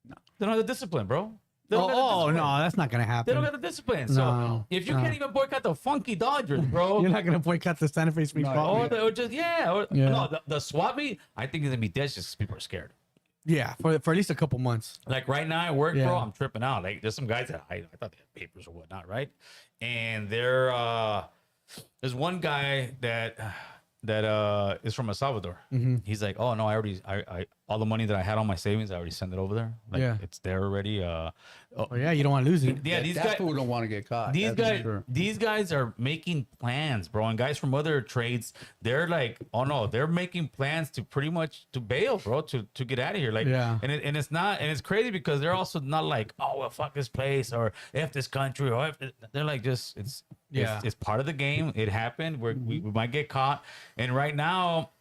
No. They don't have the discipline, bro. They don't got the Oh discipline. no, that's not gonna happen. They don't got the discipline. So No, if you no. can't even boycott the funky Dodgers, bro. You're not gonna boycott the Santa Fe Springs. Ball. Or just Yeah. no, the swap meet. I think it's gonna be dead just 'cause people are scared. Yeah, for at least a couple months. Like right now at work, Yeah. bro, I'm tripping out. Like there's some guys that I thought they had papers or whatnot, right? And there's one guy that is from El Salvador. Mm-hmm. He's like, oh no, I all the money that I had on my savings, I already sent it over there. Like Yeah. it's there already. Oh yeah, you don't want to lose it. Yeah, these that guys. fool don't want to get caught. These that's for guys, sure. these guys are making plans, bro. And guys from other trades, they're like, oh no, they're making plans to pretty much to bail, bro, to get out of here. Like, Yeah. and it's not, and it's crazy because they're also not like, oh well, fuck this place or f this country or f. They're like, just Yeah. it's part of the game. It happened. We might get caught. And right now,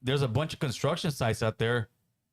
there's a bunch of construction sites out there.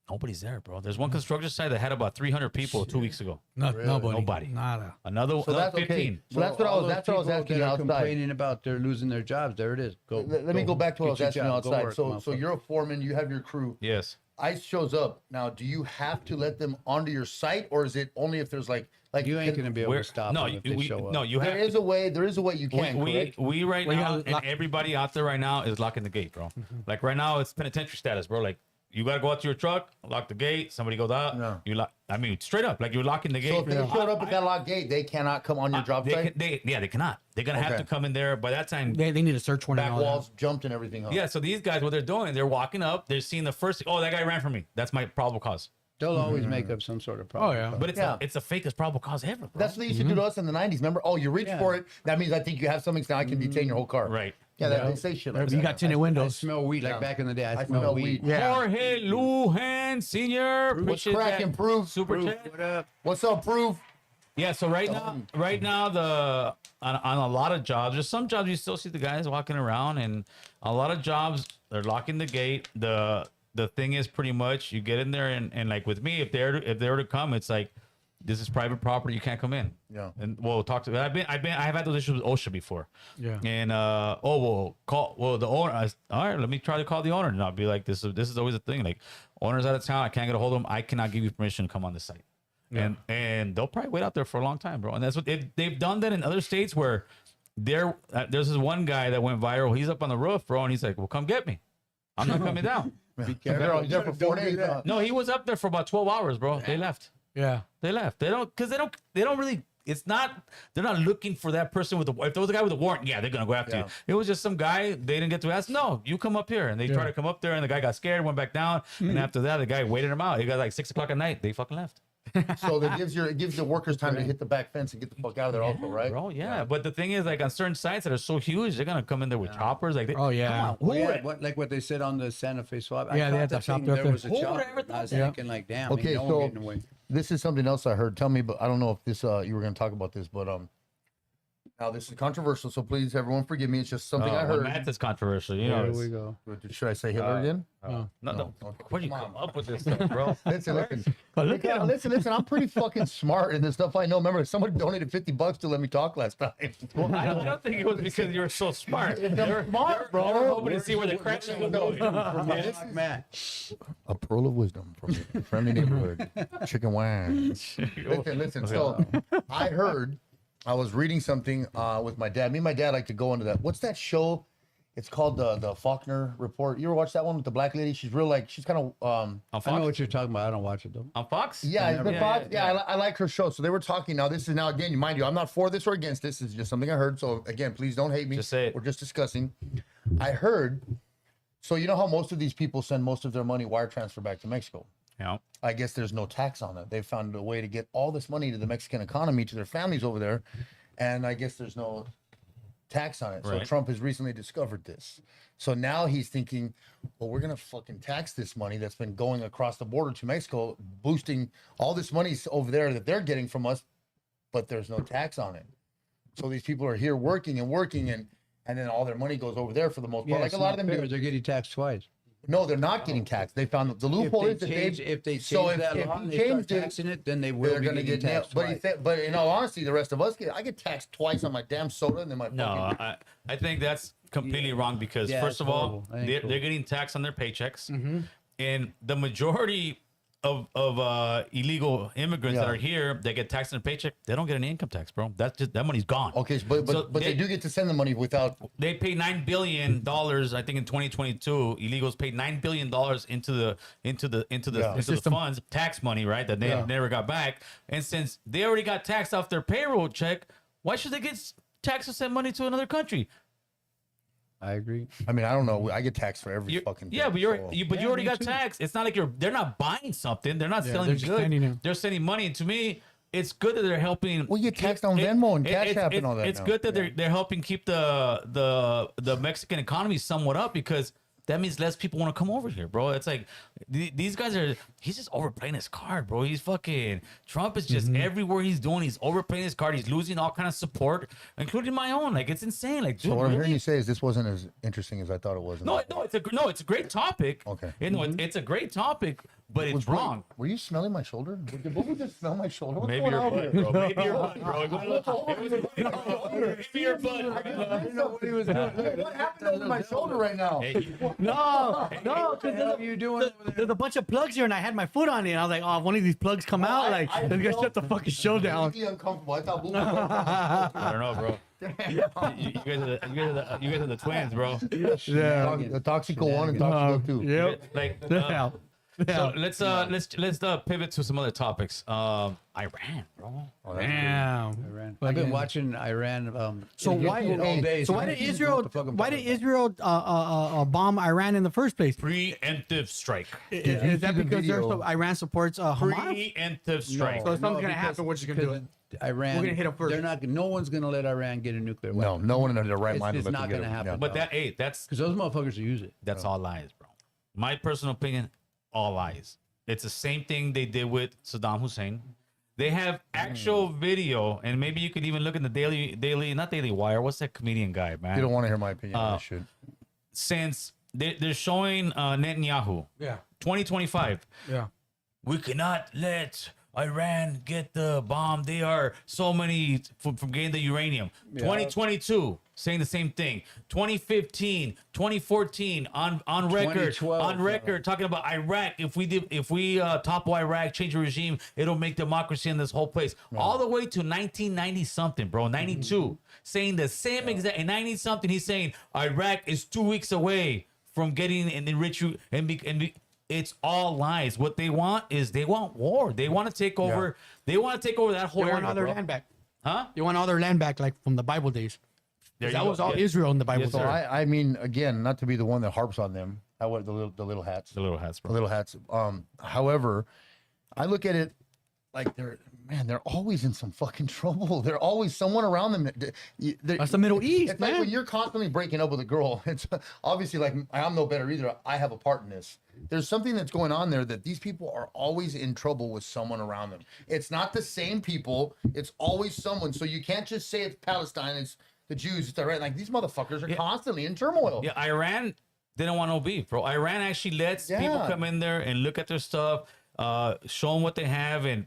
Nobody's there, bro. There's one construction site that had about 300 people 2 weeks ago. Nobody. Nada. Another So that's 15. okay. So that's what I all was. those That's what I was people asking you that are outside. complaining about they're losing their jobs. There it is. Go. Let me go back to what I was Get your asking you job. Go outside. work, So motherfucker. you're a foreman. You have your crew. Yes. ICE shows up. Now, do you have to let them onto your site, or is it only if there's like You ain't gonna be able We're- to stop no, them if they show up. no, you have There is a way. There is a way you can. we correct? right We now, gotta and lock- everybody out there right now is locking the gate, bro. Like right now, it's penitentiary status, bro. Like you gotta go out to your truck, lock the gate. Somebody goes out, Yeah. you lock. I mean, straight up, like you're locking the gate. So if they showed up at that locked gate, they cannot come on your job they, site. they cannot. They're gonna have Okay. to come in there. By that time, They need a search warrant. Back and all that. walls jumped and everything. Huh? yeah. So these guys, what they're doing, they're walking up. They're seeing the first. Oh, that guy ran from me. That's my probable cause. They'll always make up some sort of problem. yeah. But it's Yeah. it's the fakest probable cause ever, bro. That's what they used to do to us in the '90s. Remember? Oh, you reach Yeah. for it. That means I think you have something. So now I can detain your whole car. right. Yeah, they say shit like You that. got tinted I windows. smell weed like Yeah. back in the day. I, I smell, smell weed. weed. Yeah. Jorge Lujan Senior. What's appreciate cracking? that. Proof. Super Proof, chat. what up? What's up? Proof. Yeah, so right now, the on a lot of jobs, there's some jobs you still see the guys walking around, and a lot of jobs they're locking the gate. The thing is pretty much you get in there and like with me, if they were to come, it's like this is private property, you can't come in. Yeah. And we'll talk to. I have had those issues with OSHA before. Yeah. And the owner. All right, let me try to call the owner, and I'll be like, this is always a thing. Like owner's out of town, I can't get a hold of him. I cannot give you permission to come on the site. And they'll probably wait out there for a long time, bro. And that's what they've done that in other states where there's this one guy that went viral. He's up on the roof, bro, and he's like, well, come get me. I'm not coming down. Be careful. They're for 4 days. huh? No, he was up there for about 12 hours, bro. They left. Yeah. They left. They don't really. It's not. They're not looking for that person with the. If there was a guy with a warrant, yeah, they're gonna go after you. It was just some guy. They didn't get to ask. No, you come up here, and they tried to come up there, and the guy got scared, went back down, and after that, the guy waited him out. He got like 6 o'clock at night. They fucking left. So that gives the workers time to hit the back fence and get the fuck out of there, also, right? Bro, yeah. But the thing is, like on certain sites that are so huge, they're gonna come in there with choppers. Like, Oh, yeah. come on, Well, who yeah, what they said on the Santa Fe swap. Yeah, they thought had that the shop thing, there. there was a Who would chopper. ever thought I was that? thinking like, damn. Okay, ain't no one so getting away. this is something else I heard. Tell me, but I don't know if this you were going to talk about this, but Now this is controversial, so please, everyone, forgive me. It's just something I Well, heard. math is controversial. You know, There it's- we go. Should I say Hitler again? no, okay. where do you Come come on. up with this stuff, bro? Listen. But look at him. Listen. I'm pretty fucking smart in the stuff I know. Remember, somebody donated $50 to let me talk last time. Well, I don't think it was because you were so smart. I'm smart, bro. They were hoping to see where the cracks were going. A pearl of wisdom from a friendly neighborhood. Chicken wine. Listen. So I heard, I was reading something with my dad. Me and my dad like to go into that. What's that show? It's called the Faulkner Report. You ever watch that one with the black lady? She's real she's kind of On I know Fox? what you're talking about. I don't watch it though. On Fox? yeah, it's been Yeah, Fox. yeah, Yeah, I like her show. So they were talking. Now this is again, mind you, I'm not for this or against this. It's just something I heard. So again, please don't hate me. Just say it. We're just discussing. I heard. So you know how most of these people send most of their money wire transfer back to Mexico. Yeah. I guess there's no tax on it. They found a way to get all this money to the Mexican economy, to their families over there, and I guess there's no tax on it. So Right. Trump has recently discovered this. So now he's thinking, well, we're gonna fucking tax this money that's been going across the border to Mexico, boosting all this money over there that they're getting from us, but there's no tax on it. So these people are here working and then all their money goes over there for the most part. Like it's a lot not of them fair. do. They're getting taxed twice. No, they're not getting taxed. They found the loophole is that If they change so if that if law he and they start changed it, taxing it, then they will they're be gonna getting get nailed. taxed But twice. but in all honesty, the rest of us I get taxed twice on my damn soda and then my No, fucking. I think that's completely wrong because Yeah, first it's of all, horrible. I think they're, so. they're getting taxed on their paychecks, and the majority of illegal immigrants that Yeah. are here that get taxed on their paycheck, they don't get any income tax, bro. That's just that money's gone. Okay, but So they do get to send the money without. They pay $9 billion. I think in 2022, illegals paid $9 billion into the System. funds, tax money, right? That they Yeah. never got back. And since they already got taxed off their payroll check, why should they get taxed to send money to another country? I agree. I mean, I don't know. I get taxed for every You- fucking. yeah, thing, but you Yeah, already me got too. taxed. It's not like they're not buying something. They're not selling they're just goods. sending it. They're sending money. And to me, it's good that they're helping. Well, you get taxed on Venmo and Cash App and all that It's now. good that they're helping keep the Mexican economy somewhat up because that means less people want to come over here, bro. It's like these guys he's just overplaying his card, bro. He's fucking Trump is just everywhere he's doing. He's overplaying his card. He's losing all kind of support, including my own. Like it's insane. Like, dude, So what I'm hearing really? you say is this wasn't as interesting as I thought it was. No, it's a great topic. Okay. You know, it's a great topic, but it's wrong. Were you smelling my shoulder? Did Boo just smell my shoulder? What's Maybe going your on butt, here? bro. Maybe your butt, bro. Maybe your butt. What happened over my shoulder right now? No, What the hell are you doing over there? there's a bunch of plugs here, and I had my foot on it. And I was like, "Oh, if one of these plugs come out, like, I it's gonna felt shut the fucking show down." Completely uncomfortable. I thought Boo I don't know, bro. You guys are the twins, bro. Yeah. the Toxico 1 and Toxico 2. Yep. Like, Yeah. so let's pivot to some other topics. Iran, bro. Damn. Iran. I've been watching Iran. So why? all day? So why did I Israel? know what the fuck I'm Why talking did Israel bomb Iran in the first place? Preemptive strike. Is that see the because video? Iran supports Hamas? Preemptive strike. So if something's gonna because- happen, we're just gonna do it. Iran. We're gonna hit 'em first. They're not. No one's gonna let Iran get a nuclear No, weapon. no one in their right It's- mind. it's would let not them get gonna it. happen. Yeah. But that's Because those motherfuckers will use it. all lies, bro. My personal opinion, all lies. It's the same thing they did with Saddam Hussein. They have actual video, and maybe you could even look in the not Daily Wire. What's that comedian guy, man? You don't want to hear my opinion. I should. Since they're showing Netanyahu, Yeah. 2025. Yeah. We cannot let Iran get the bomb. They are so many from getting the uranium. 2022 saying the same thing. 2015, 2014 on record 2012, talking about Iraq. If we topple Iraq, change the regime, it'll make democracy in this whole place. All the way to 1990 something, bro. 92 saying the same exact. In 90 something, he's saying Iraq is 2 weeks away from getting and enrich you it's all lies. What they want is they want war. They want to take over. They want to take over that whole They area. want all their bro. land back. Huh? They want all their land back, like from the Bible days. There That you was go. all Yeah. Israel in the Bible Yes, days. sir. I mean, again, not to be the one that harps on them. I would the little hats. The little hats, The bro. little hats. However, I look at it like man, they're always in some fucking trouble. They're always someone around them. That's the Middle East, It's like man. when you're constantly breaking up with a girl. It's obviously like I'm no better either. I have a part in this. There's something that's going on there that these people are always in trouble with someone around them. It's not the same people. It's always someone. So you can't just say it's Palestine. It's the Jews. It's Iran. Like these motherfuckers are constantly in turmoil. Yeah, Iran didn't want no beef, bro. Iran actually lets people come in there and look at their stuff, show them what they have, and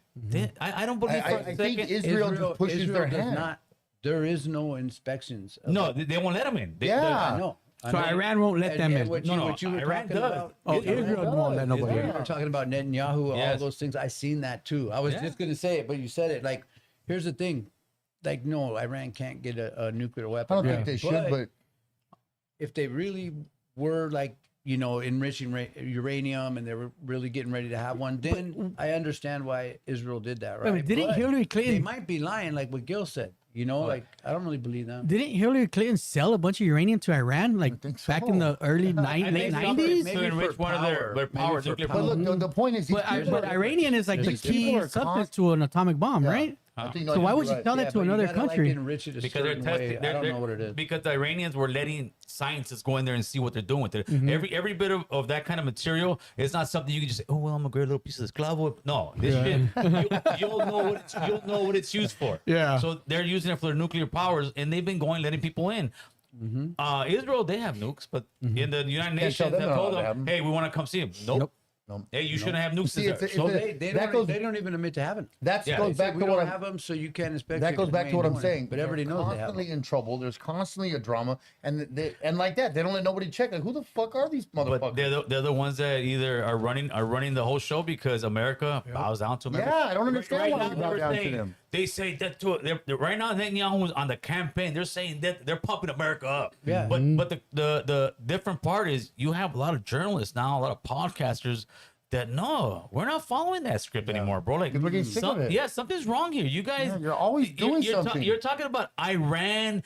I don't believe for a I second. think Israel just pushes Israel their does hand. not. There is no inspections. of No, it. they won't let them in. Yeah. I know. So Iran won't let them in. What No, you, no, what you were Iran talking does. about. Oh, Israel Israel won't let nobody You in. were talking about Netanyahu, all Yes. those things. I seen that too. I was just gonna say it, but you said it. Like, here's the thing. Like, no, Iran can't get a nuclear I weapon. don't think they should, but if they really were like, you know, enriching uranium and they were really getting ready to have one, then I understand why Israel did that, right? Wait, didn't But Hillary They Clinton might be lying, like what Gil said. You know, like I don't really believe them. didn't Hillary Clinton sell a bunch of uranium to Iran like think back so. in the early I late think so, 90s? to enrich for one of their power. power Maybe for nuclear power. but look, the point is, these But, people but are- Iranian is like the these people key are substance to an atomic bomb, right? I think, So why would you right. tell that to but you another gotta, like, country? enrich it a because they're certain testing. way. I don't know what it is. Because the Iranians were letting scientists go in there and see what they're doing with it. Every bit of that kind of material is not something you can just say, oh well, I'm gonna grab a little piece of this clavo. No, this shit you'll know what it's used for. Yeah. So they're using it for their nuclear powers, and they've been letting people in. Israel, they have nukes, but in the United Can't tell Nations, them they they're told allowed to them, have 'em. hey, we want to come see them. Nope. Hey, you shouldn't have nukes See, there. it's So a- they that goes don't even admit to having. that Yeah. goes back We to don't what have them, so you can't inspect. that it goes 'cause back we to what ain't I'm doing it. saying. But everybody They're knows they have constantly them. in trouble. There's constantly a drama, and like that, they don't let nobody check. Like, who the fuck are these But motherfuckers? they're the ones that either are running the whole show because America bows down to America. Yeah, I don't understand why now we bow they were down to saying- them. They say that they're right now Netanyahu was on the campaign. They're saying that they're pumping America up. Yeah. But the different part is you have a lot of journalists now, a lot of podcasters that no, we're not following that script anymore, bro. Like People are getting sick of it. Yeah, something's wrong here. You guys, Yeah, you're always doing something. You're talking about Iran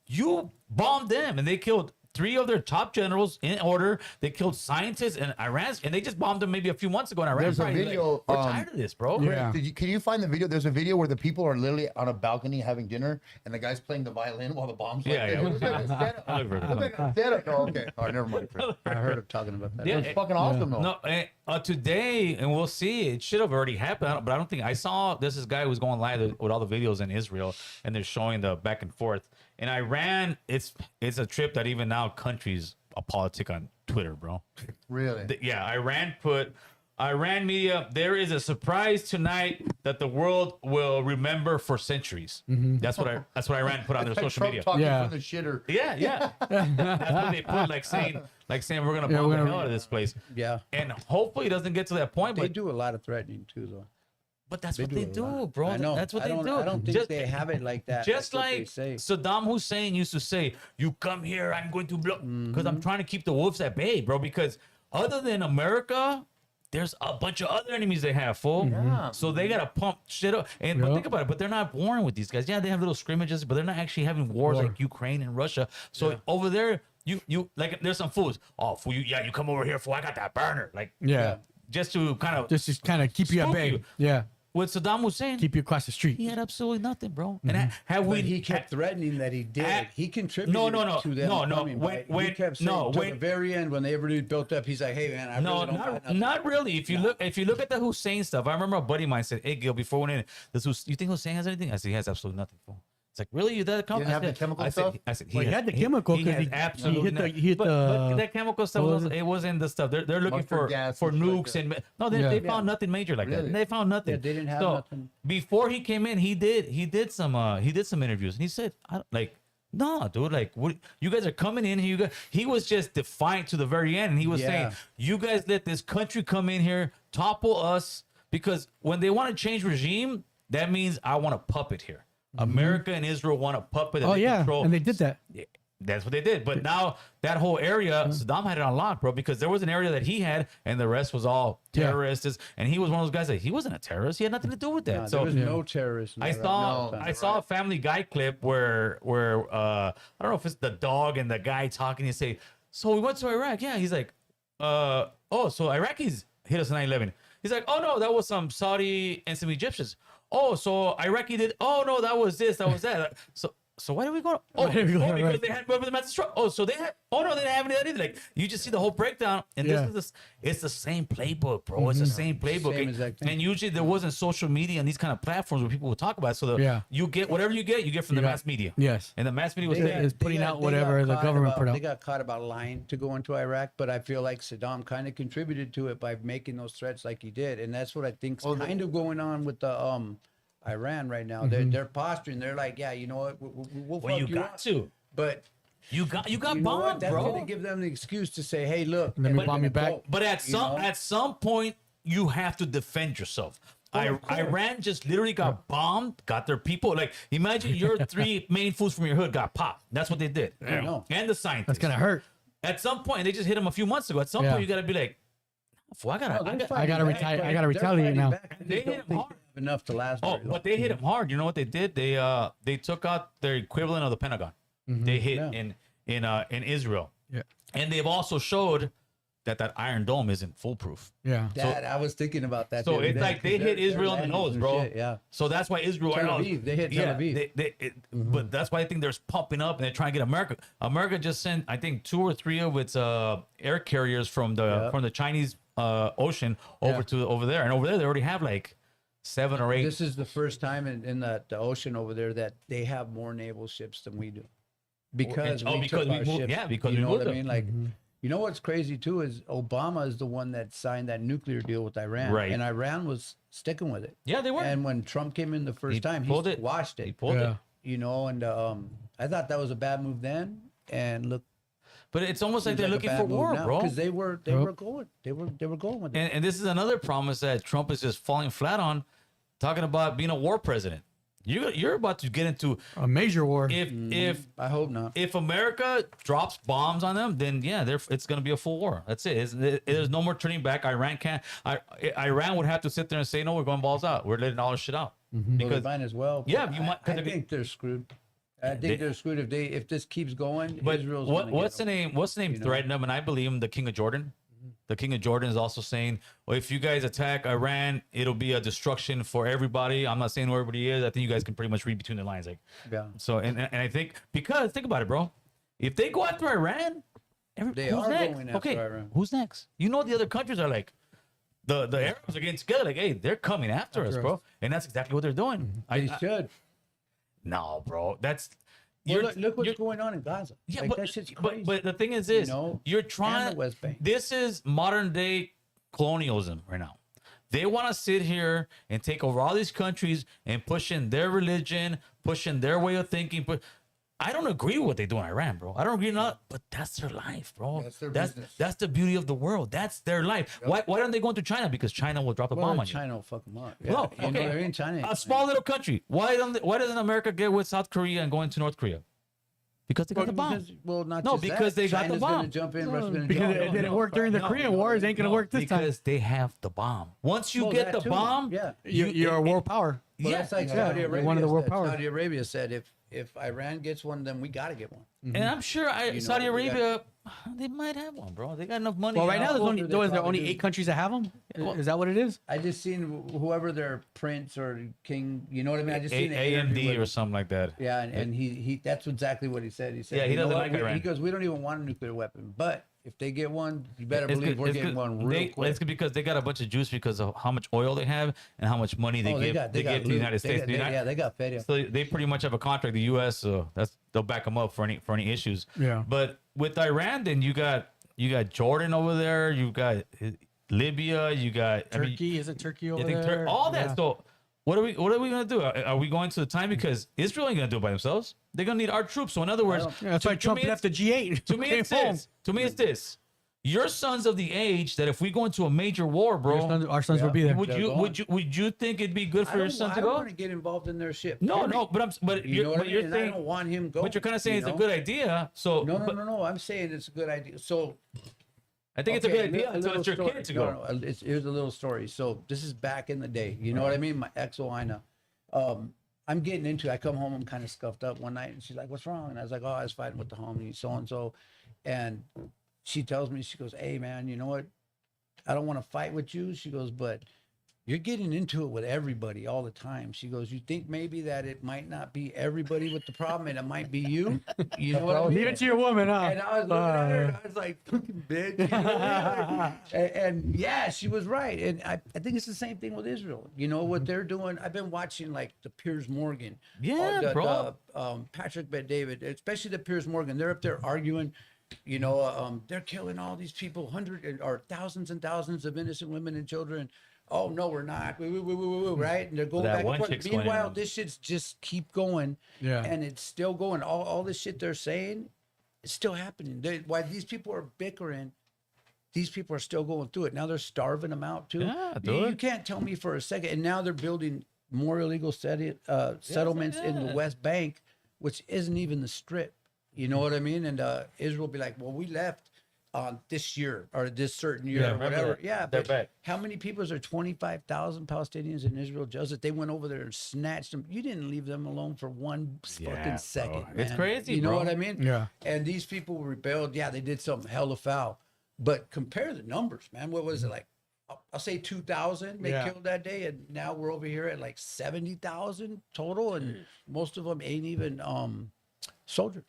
you bombed them and they killed 3 of their top generals in order. They killed scientists and Iran, and they just bombed them maybe a few months ago. And Iran There's a probably video, we're tired of this, bro. Yeah. Can you find the video? There's a video where the people are literally on a balcony having dinner, and the guy's playing the violin while the bombs. Yeah, yeah. Look like a stand-up. I look for it. Look like a stand-up. Oh, okay. All right, never mind. I heard of talking about that. Yeah, It's fucking awesome though. No, today, and we'll see. It should have already happened, but I don't think I saw. This guy who was going live with all the videos in Israel, and they're showing the back and forth. In Iran, it's a trip that even now countries a politic on Twitter, bro. Really? Yeah, Iran media. There is a surprise tonight that the world will remember for centuries. That's what Iran put on their Like social Trump media. talking Yeah. from the shitter. Yeah. That's what they put, like saying we're gonna bomb the hell out of this place. Yeah. And hopefully it doesn't get to that point. They But do a lot of threatening too, though. that's what they a do, lot. bro. I know. That's what I they don't, do. I don't think Just- they have it like that. Just That's what they like say. Saddam Hussein used to say, "You come here, I'm going to blow," because I'm trying to keep the wolves at bay, bro. Because other than America, there's a bunch of other enemies they have, fool. Yeah. So they gotta pump shit up. And but think about it. But they're not warring with these guys. Yeah, they have little scrimmages, but they're not actually having wars like Ukraine and Russia. So over there, you like there's some fools. Oh, fool, you come over here, fool. I got that burner. Like Yeah. just to kind of Just to kind of keep you at Spook bay. you. Yeah. with Saddam Hussein, Keep you across the street. he had absolutely nothing, bro. And have But we? he kept threatening that he did. Ah, He contributed no, to them. no. coming, When- but he kept saying no, to when- the very end when they really built up, he's like, "Hey man, I No, really don't got nothing." not really. If you look at the Hussein stuff, I remember a buddy of mine said, "Hey Gil, before we went in, you think Hussein has anything?" I said, "He has absolutely nothing." Fool. It's like, really? You did didn't have the chemical stuff? I said, Well, he had the chemical he 'cause has he absolutely hit the- nothing. he hit but the- that chemical stuff what was it wasn't the stuff. They're looking Mustard for gas for and shit like nukes that. and no, they Yeah. found nothing major like that. Really? They found nothing. Yeah, they didn't have so, nothing. Before he came in, he did some interviews and he said, no, dude, like what you guys are coming in here. He was just defiant to the very end, and he was Yeah. saying, "You guys let this country come in here, topple us, because when they want to change regime, that means I want a puppet here. America and Israel want a puppet. That Oh they yeah, control. and they did that. Yeah, that's what they did. But now that whole area, Saddam had it on lock, bro, because there was an area that he had, and the rest was all Yeah. terrorists. And he was one of those guys that he wasn't a terrorist. He had nothing to do with that. Nah, so there was no terrorist. I saw a Family Guy clip where I don't know if it's the dog and the guy talking. You say, so we went to Iraq. Yeah, he's like, so Iraqis hit us in 9/11. He's like, oh no, that was some Saudi and some Egyptians. Oh, so Iraqi did. Oh no, that was this, that was that. So why did we go? Oh, because they had weapons of mass destruction. Oh, so they had. Oh no, they didn't have any of that either. Like you just see the whole breakdown, and it's the same playbook, bro. It's the same playbook. Same exact thing. And usually there wasn't social media and these kind of platforms where people would talk about it. So you get whatever you get from the mass media. Yes. And the mass media was is putting out whatever the government put out. They got caught about lying to go into Iraq, but I feel like Saddam kind of contributed to it by making those threats like he did, and that's what I think's kind of going on with the Iran right now. They're posturing. They're like, yeah, you know what? We'll fuck you got up. to. But you got you know bombed, what? That's bro. gonna give them the excuse to say, hey, look, Let me bomb you back. But at some point, you have to defend yourself. Iran just literally got bombed, got their people. Like, imagine your 3 main foods from your hood got popped. That's what they did. I know. And the scientists. That's gonna hurt. At some point, they just hit them a few months ago. At some point, you gotta be like, I gotta retaliate now. They hit him hard. Enough to last. Oh, but they hit him hard. You know what they did? They took out their equivalent of the Pentagon. They hit in Israel. Yeah. And they've also showed that Iron Dome isn't foolproof. Yeah. Dad, I was thinking about that. So it's like they hit Israel in the nose, bro. Yeah. So that's why Israel. Tel Aviv. They hit Tel Aviv. But that's why I think there's pumping up and they're trying to get America. America just sent, I think, 2 or 3 of its air carriers from the Chinese ocean over there, and over there they already have like 7 or 8. This is the first time in the ocean over there that they have more naval ships than we do, because we took our ships. Yeah, because you know we what I moved mean. Like, you know what's crazy too is Obama is the one that signed that nuclear deal with Iran, right? And Iran was sticking with it. Yeah, they were. And when Trump came in the first time, he squashed it. He pulled it. You know, and I thought that was a bad move then, and look. But it's almost like they're looking for war, bro. Because they were going with it. And this is another promise that Trump is just falling flat on, talking about being a war president. You're about to get into a major war. If I hope not. If America drops bombs on them, then it's going to be a full war. That's it. There's no more turning back. Iran can't. Iran would have to sit there and say, no, we're going balls out. We're letting all this shit out. Because might as well. Yeah, you might. I think they're screwed. I think they're screwed if this keeps going. But Israel's what's the name? What's the name? Threatening them, and I believe him. The King of Jordan. The King of Jordan is also saying, well, if you guys attack Iran, it'll be a destruction for everybody. I'm not saying who everybody is. I think you guys can pretty much read between the lines. Like, yeah. So, and I think, because think about it, bro. If they go after Iran, they who's are next? going after Iran. Who's next? You know, the other countries are like, the Arabs are getting together. Like, hey, they're coming after us, bro. And that's exactly what they're doing. They should. No, bro. That's. Look what's going on in Gaza. Yeah, like, but that shit's crazy. But the thing is this, you're trying. And the West Bank. This is modern day colonialism right now. They want to sit here and take over all these countries and push in their religion, push in their way of thinking. But I don't agree with what they do in Iran, bro. I don't agree not, but that's their life, bro. That's their business. That's the beauty of the world. That's their life. Yep. Why don't they go into China? Because China will drop a bomb on you. China will fuck them up. Yeah. No, okay. You know what I mean? China. A small little country. Why doesn't America get with South Korea and go into North Korea? Because they got the bomb. Because they got the bomb. Gonna jump in, Russia's gonna Because jump it didn't work during the Korean Wars. Ain't gonna work this time. Because they have the bomb. Once you get the bomb, you're a world power. Well, yeah, that's like Saudi Arabia. One of the world powers. Saudi Arabia said if Iran gets one, then we got to get one. And I'm sure Saudi Arabia, they might have one, bro. They got enough money. Well, right now There there's only 8 countries that have them. Is that what it is? I just seen whoever their prince or king, you know what I mean? I just seen AMD or something like that. Yeah, and he that's exactly what he said. He said, yeah, he doesn't like Iran. Iran. He goes, we don't even want a nuclear weapon, but if they get one, you better believe we're getting one real quick. It's because they got a bunch of juice because of how much oil they have and how much money they give to the United States. They got fed. Yeah. So they pretty much have a contract with the U.S. So they'll back them up for any issues. Yeah. But with Iran, then you got Jordan over there. You got Libya. You got Turkey. Is it Turkey over there? All that. Yeah. So what are we gonna do? Are we going to the time because Israel ain't gonna do it by themselves? They're gonna need our troops. So in other words, that's why Trump left the G8. To me, it's this. Your sons of the age that if we go into a major war, bro, our sons will be there. Would you think it'd be good for your son to go? I don't want to get involved in their shit. No, but you're saying I don't want him going. But you're kind of saying it's a good idea. So no. I'm saying it's a good idea. So I think it's a good idea until it's your kid to go. Here's a little story. So this is back in the day. You know what I mean? My ex Oina. I'm getting into it. I come home, I'm kind of scuffed up one night, and she's like, "What's wrong?" And I was like, "Oh, I was fighting with the homie, so and so." And she tells me, she goes, "Hey, man, you know what? I don't want to fight with you. She goes, but you're getting into it with everybody all the time. She goes, you think maybe that it might not be everybody with the problem and it might be you? You know what I mean? Leave it to your woman, huh? And I was looking at her and I was like, fucking bitch. You know what I mean? And yeah, she was right. And I think it's the same thing with Israel. You know what they're doing? I've been watching like the Piers Morgan. Yeah, Patrick Bet David, especially the Piers Morgan. They're up there arguing. You know, they're killing all these people, hundreds or thousands and thousands of innocent women and children. Oh no, we're not. Right? And they're going That back one and forth. chick's going Meanwhile, in. this shit's just keep going. Yeah. And it's still going. All this shit they're saying, it's still happening. Why these people are bickering, these people are still going through it. Now they're starving them out too. Yeah, You dude. can't tell me for a second. And now they're building more illegal settlements in the West Bank, which isn't even the Strip. You know what I mean? And Israel will be like, well, we left on this year or this certain year Yeah, or remember whatever. that. Yeah, They're but back. how many people is there? 25,000 Palestinians in Israel just that they went over there and snatched them. You didn't leave them alone for one Yeah, fucking second. bro. It's man. crazy, You know bro. what I mean? Yeah. And these people rebelled. Yeah, they did something hella foul. But compare the numbers, man. What was it like? I'll say 2,000 they Yeah. killed that day, and now we're over here at like 70,000 total, and most of them ain't even soldiers.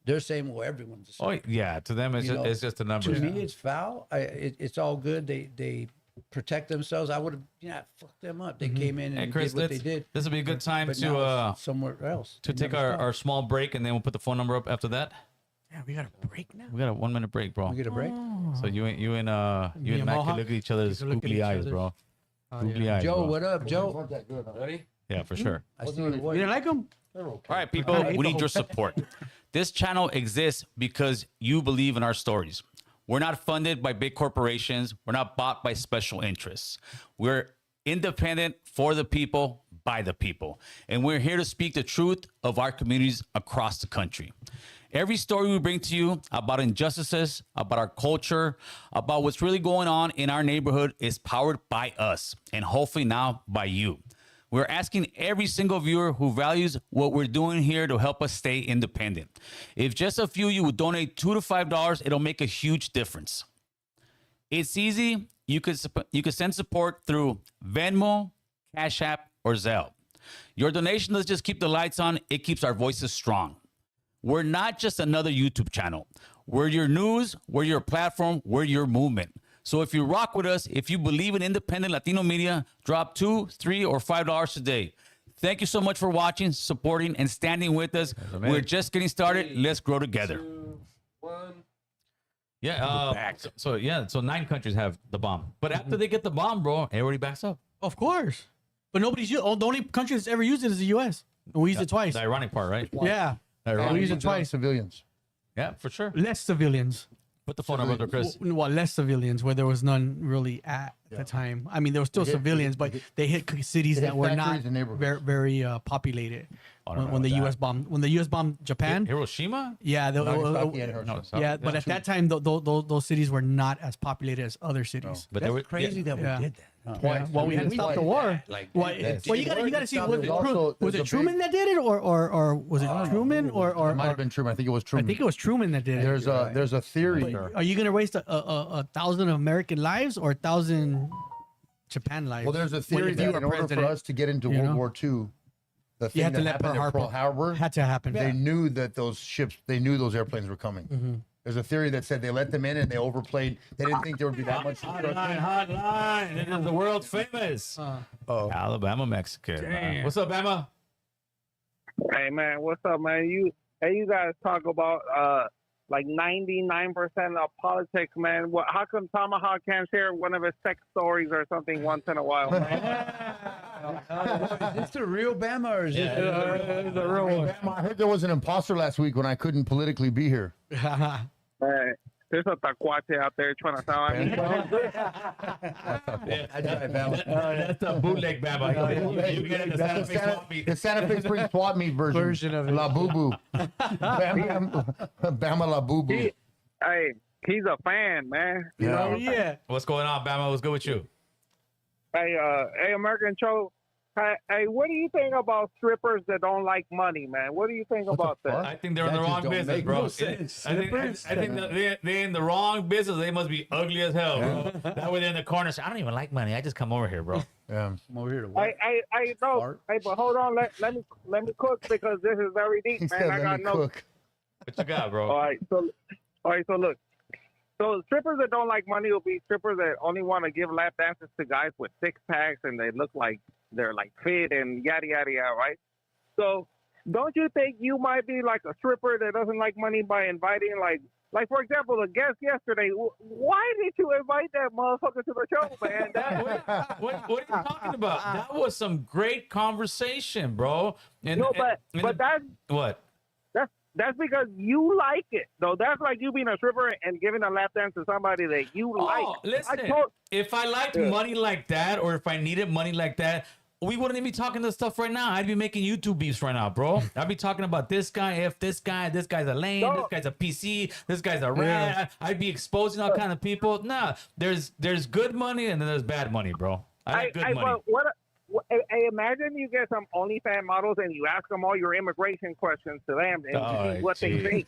They're saying, well, everyone's a soldier. Oh yeah, to them it's You just, know, it's just a number. To me, it's foul. It's all good. They protect themselves. I would have fucked them up. They came in Hey and Chris, did what they let's- did. this will be a good time But to now it's somewhere else. to They take never our stop. small break, and then we'll put the phone number up after that. Yeah, we got a break now. We got a 1 minute break, bro. We get a break. So you and Me Matt and can Mohawk? look at each other's You can look at googly each eyes, other's- bro. Oh, Googly yeah. eyes, Joe, bro. what up, Joe? Weren't that good, huh? Ready? Yeah, for sure. I see you. You didn't like them? All right, people, we need your support. This channel exists because you believe in our stories. We're not funded by big corporations. We're not bought by special interests. We're independent for the people, by the people. And we're here to speak the truth of our communities across the country. Every story we bring to you about injustices, about our culture, about what's really going on in our neighborhood is powered by us and hopefully now by you. We're asking every single viewer who values what we're doing here to help us stay independent. If just a few of you would donate $2 to $5, it'll make a huge difference. It's easy. You could send support through Venmo, Cash App, or Zelle. Your donation doesn't just keep the lights on, it keeps our voices strong. We're not just another YouTube channel. We're your news, we're your platform, we're your movement. So if you rock with us, if you believe in independent Latino media, drop $2, $3, or $5 today. Thank you so much for watching, supporting, and standing with us. We're just getting started. Let's grow together. Yeah. So 9 countries have the bomb, but after they get the bomb, bro, everybody backs up. Of course. But nobody's used. The only country that's ever used it is the U.S. And we used it twice. The ironic part, right? Yeah. The And ironic we use it part. twice. Civilians. Yeah, for sure. Less civilians. Put the phone number there, Chris. Well, less civilians, where there was none really at the time. I mean, there were still hit- civilians, but they hit cities they that hit were not factories and neighborhoods. very populated. I don't know When the about U.S. bombed, Japan, Hiroshima? yeah, Nagasaki and Hiroshima. yeah, but at that time, those cities were not as populated as other cities. But That's they were crazy that we Yeah. did that. huh? Yeah. Well, we had to stop the war. Like, Well, that's- well, you gotta see. Was it, There's also- was there's it a big- Truman that did it, or was it Truman, or It might have been Truman. I think it was I Truman. think it was Truman that did it. There's a theory. Are you gonna waste a 1,000 American lives or 1,000 Japan lives? Well, there's a When- theory if you that were in order for president, us to get into you World know? War II, the you thing had to that let happened at Pearl Harbor, had to happen. they knew that those ships, they knew those airplanes were coming. Mm-hmm. There's a theory that said they let them in and they overplayed. They didn't think there would be that much destruction. Hotline. It is the world famous. Alabama, Mexican. What's up, Bama? Hey man, what's up, man? You guys talk about like 99% of politics, man. What? How come Tomahawk can't share one of his sex stories or something once in a while? Is this the real Bama or is it the real one? I heard there was an imposter last week when I couldn't politically be here. Hey, there's a tacuate out there trying to sound like me. That's a bootleg Bama. You get it the Santa Fe swap meet. The Santa Fe Spring swap meet version of it. La Boo Boo. Bama La Boo Boo. Hey, he's a fan, man. You know? Yeah. What's going on, Bama? What's good with you? Hey, American Cho, Hey, what do you think about strippers that don't like money, man? What do you think about that? I think they're in That the just wrong don't business, make bro. no sense. I think that they're in the wrong business. They must be ugly as hell, bro. That way they're in the corner. Say, I don't even like money. I just come over here, bro. Yeah. I'm over here to work. I know. Fart. Hey, but hold on. Let me cook because this is very deep, He man. said, I "Let got me no. cook." What you got, bro? All right. So look. So strippers that don't like money will be strippers that only want to give lap dances to guys with six packs and they look like they're like fit and yada yada yada, right? So don't you think you might be like a stripper that doesn't like money by inviting like for example the guest yesterday? Why did you invite that motherfucker to the show, man? What are you talking about? That was some great conversation, bro. And, but that's what? That's because you like it, though. That's like you being a stripper and giving a lap dance to somebody that you like. Oh, listen. If I liked Yeah. money like that, or if I needed money like that, we wouldn't even be talking this stuff right now. I'd be making YouTube beefs right now, bro. I'd be talking about this guy, this guy's a lame, No. this guy's a PC, this guy's a rat. I'd be exposing all kind of people. Nah, there's good money and then there's bad money, bro. I like good money. Hey, imagine you get some OnlyFans models and you ask them all your immigration questions to them and you see what they think.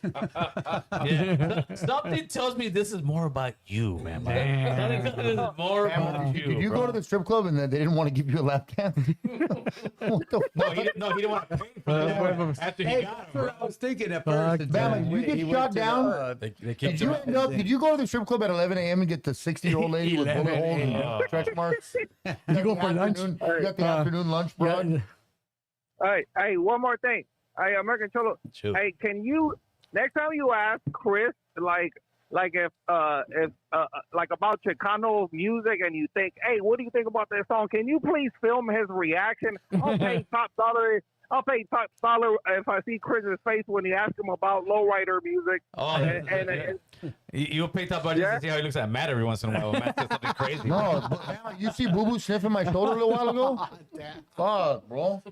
Yeah. Something tells me this is more about you, man. Something tells me this is more about you. Did you bro. go to the strip club and they didn't want to give you a lap dance? What the No, fuck? he didn't want to pay for it after he got him, That's bro. what I was thinking at first. Bama, you get shot down? Did you end up? Did you go to the strip club at 11 a.m. and get the 60-year-old lady with bullet 11 holes and a.m. stretch marks? You go for lunch? You got the afternoon lunch, bro. Hey, one more thing. Hey, American Cholo. Shoot. Hey, can you next time you ask Chris like if like about Chicano music and you think, hey, what do you think about that song? Can you please film his reaction? I'll pay top dollar if I see Chris's face when he asks him about lowrider music. Oh, and you'll pay top budget to see how he looks at Matt every once in a while. Matt says something crazy. No, but Bama, you see Boo Boo sniffing my shoulder a little while ago? Fuck, bro.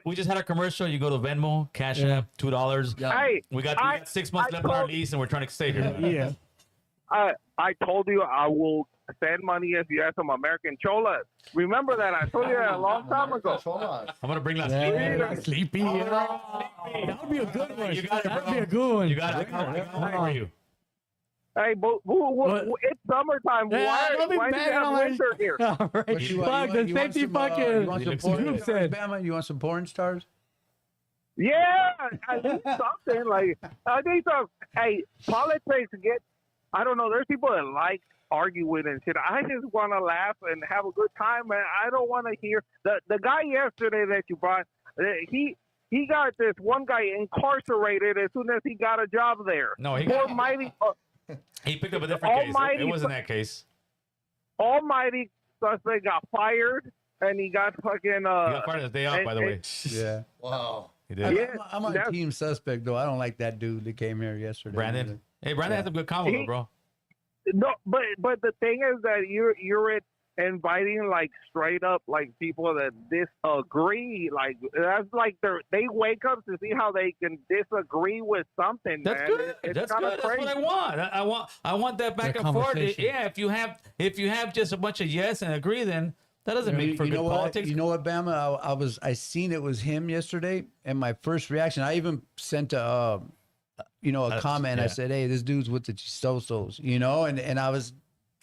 We just had a commercial. You go to Venmo, Cash App, $2. Hey, We got 6 months left on our lease, and we're trying to stay here. Yeah. I told you I will send money if you have some American cholas. Remember that? I told you that a long time ago. I'm gonna bring last. Sleepy. Yeah. That would be a good one. You got it, That'd bro. be a good one. You got it. I got one for you. Hey, it's summertime. Yeah, Why do you have winter here? All right. But Fuck, the safety fucking. You want some porn Group stars, said. Bama? You want some porn stars? Yeah, I need something. Like, I need some. Hey, politics get. I don't know. There's people that like arguing and shit. I just want to laugh and have a good time, man. I don't want to hear the guy yesterday that you brought. He got this one guy incarcerated as soon as he got a job there. No, he Poor got- mighty. He picked up a different case. It Almighty- wasn't that case. Almighty suspect got fired, and he got fucking. He got fired the day off, by the way. Yeah. Wow. He did. Yeah, I'm on that's- team suspect though. I don't like that dude that came here yesterday. Brandon. Hey, Brandon has a good combo, though, bro. No, but the thing is that you're inviting like straight up like people that disagree. Like that's like they wake up to see how they can disagree with something. That's man. good. It's That's kinda good. That's what I crazy. want. I want that back That and forth. conversation. Yeah, if you have just a bunch of yes and agree, then that doesn't make for you good know what? politics. You know what, Bama? I seen it was him yesterday, and my first reaction, I even sent a comment. yeah. I said, "Hey, this dude's with the Chistosos," and I was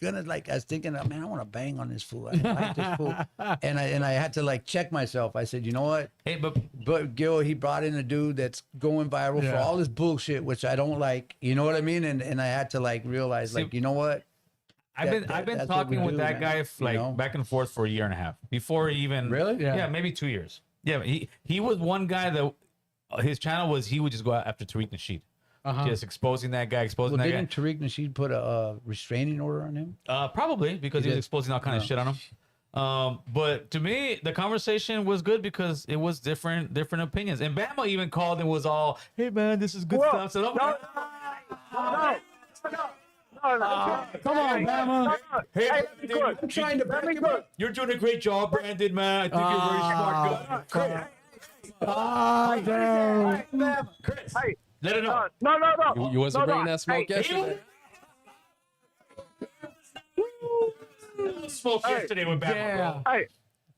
gonna I was thinking, man, I want to bang on this fool. I like this fool, and I had to like check myself. I said, you know what? Hey, But Gil, he brought in a dude that's going viral for all this bullshit, which I don't like. You know what I mean? And I had to like realize, See, like, you know what? I've been that's what talking we with do, that man. guy like back and forth for a year and a half before he even Really? yeah maybe 2 years. Yeah, he was one guy that his channel was he would just go after Tariq Nasheed. Just exposing that guy, Well, that guy. didn't Tariq Nasheed put a restraining order on him? Probably because he was exposing all kind of shit on him. But to me, the conversation was good because it was different opinions. And Bama even called and was all, "Hey man, this is good stuff." So No. Come on, Bama. Hey, Let me cook. I'm trying to Let me back him up. cook. you're doing a great job, Brandon, man. I think you're a very smart guy. Ah, damn. Chris, Hey, let it know. no. You wasn't bringing that smoke Hey, yesterday. Spoke yesterday with Bama. Yeah. Bro. Hey,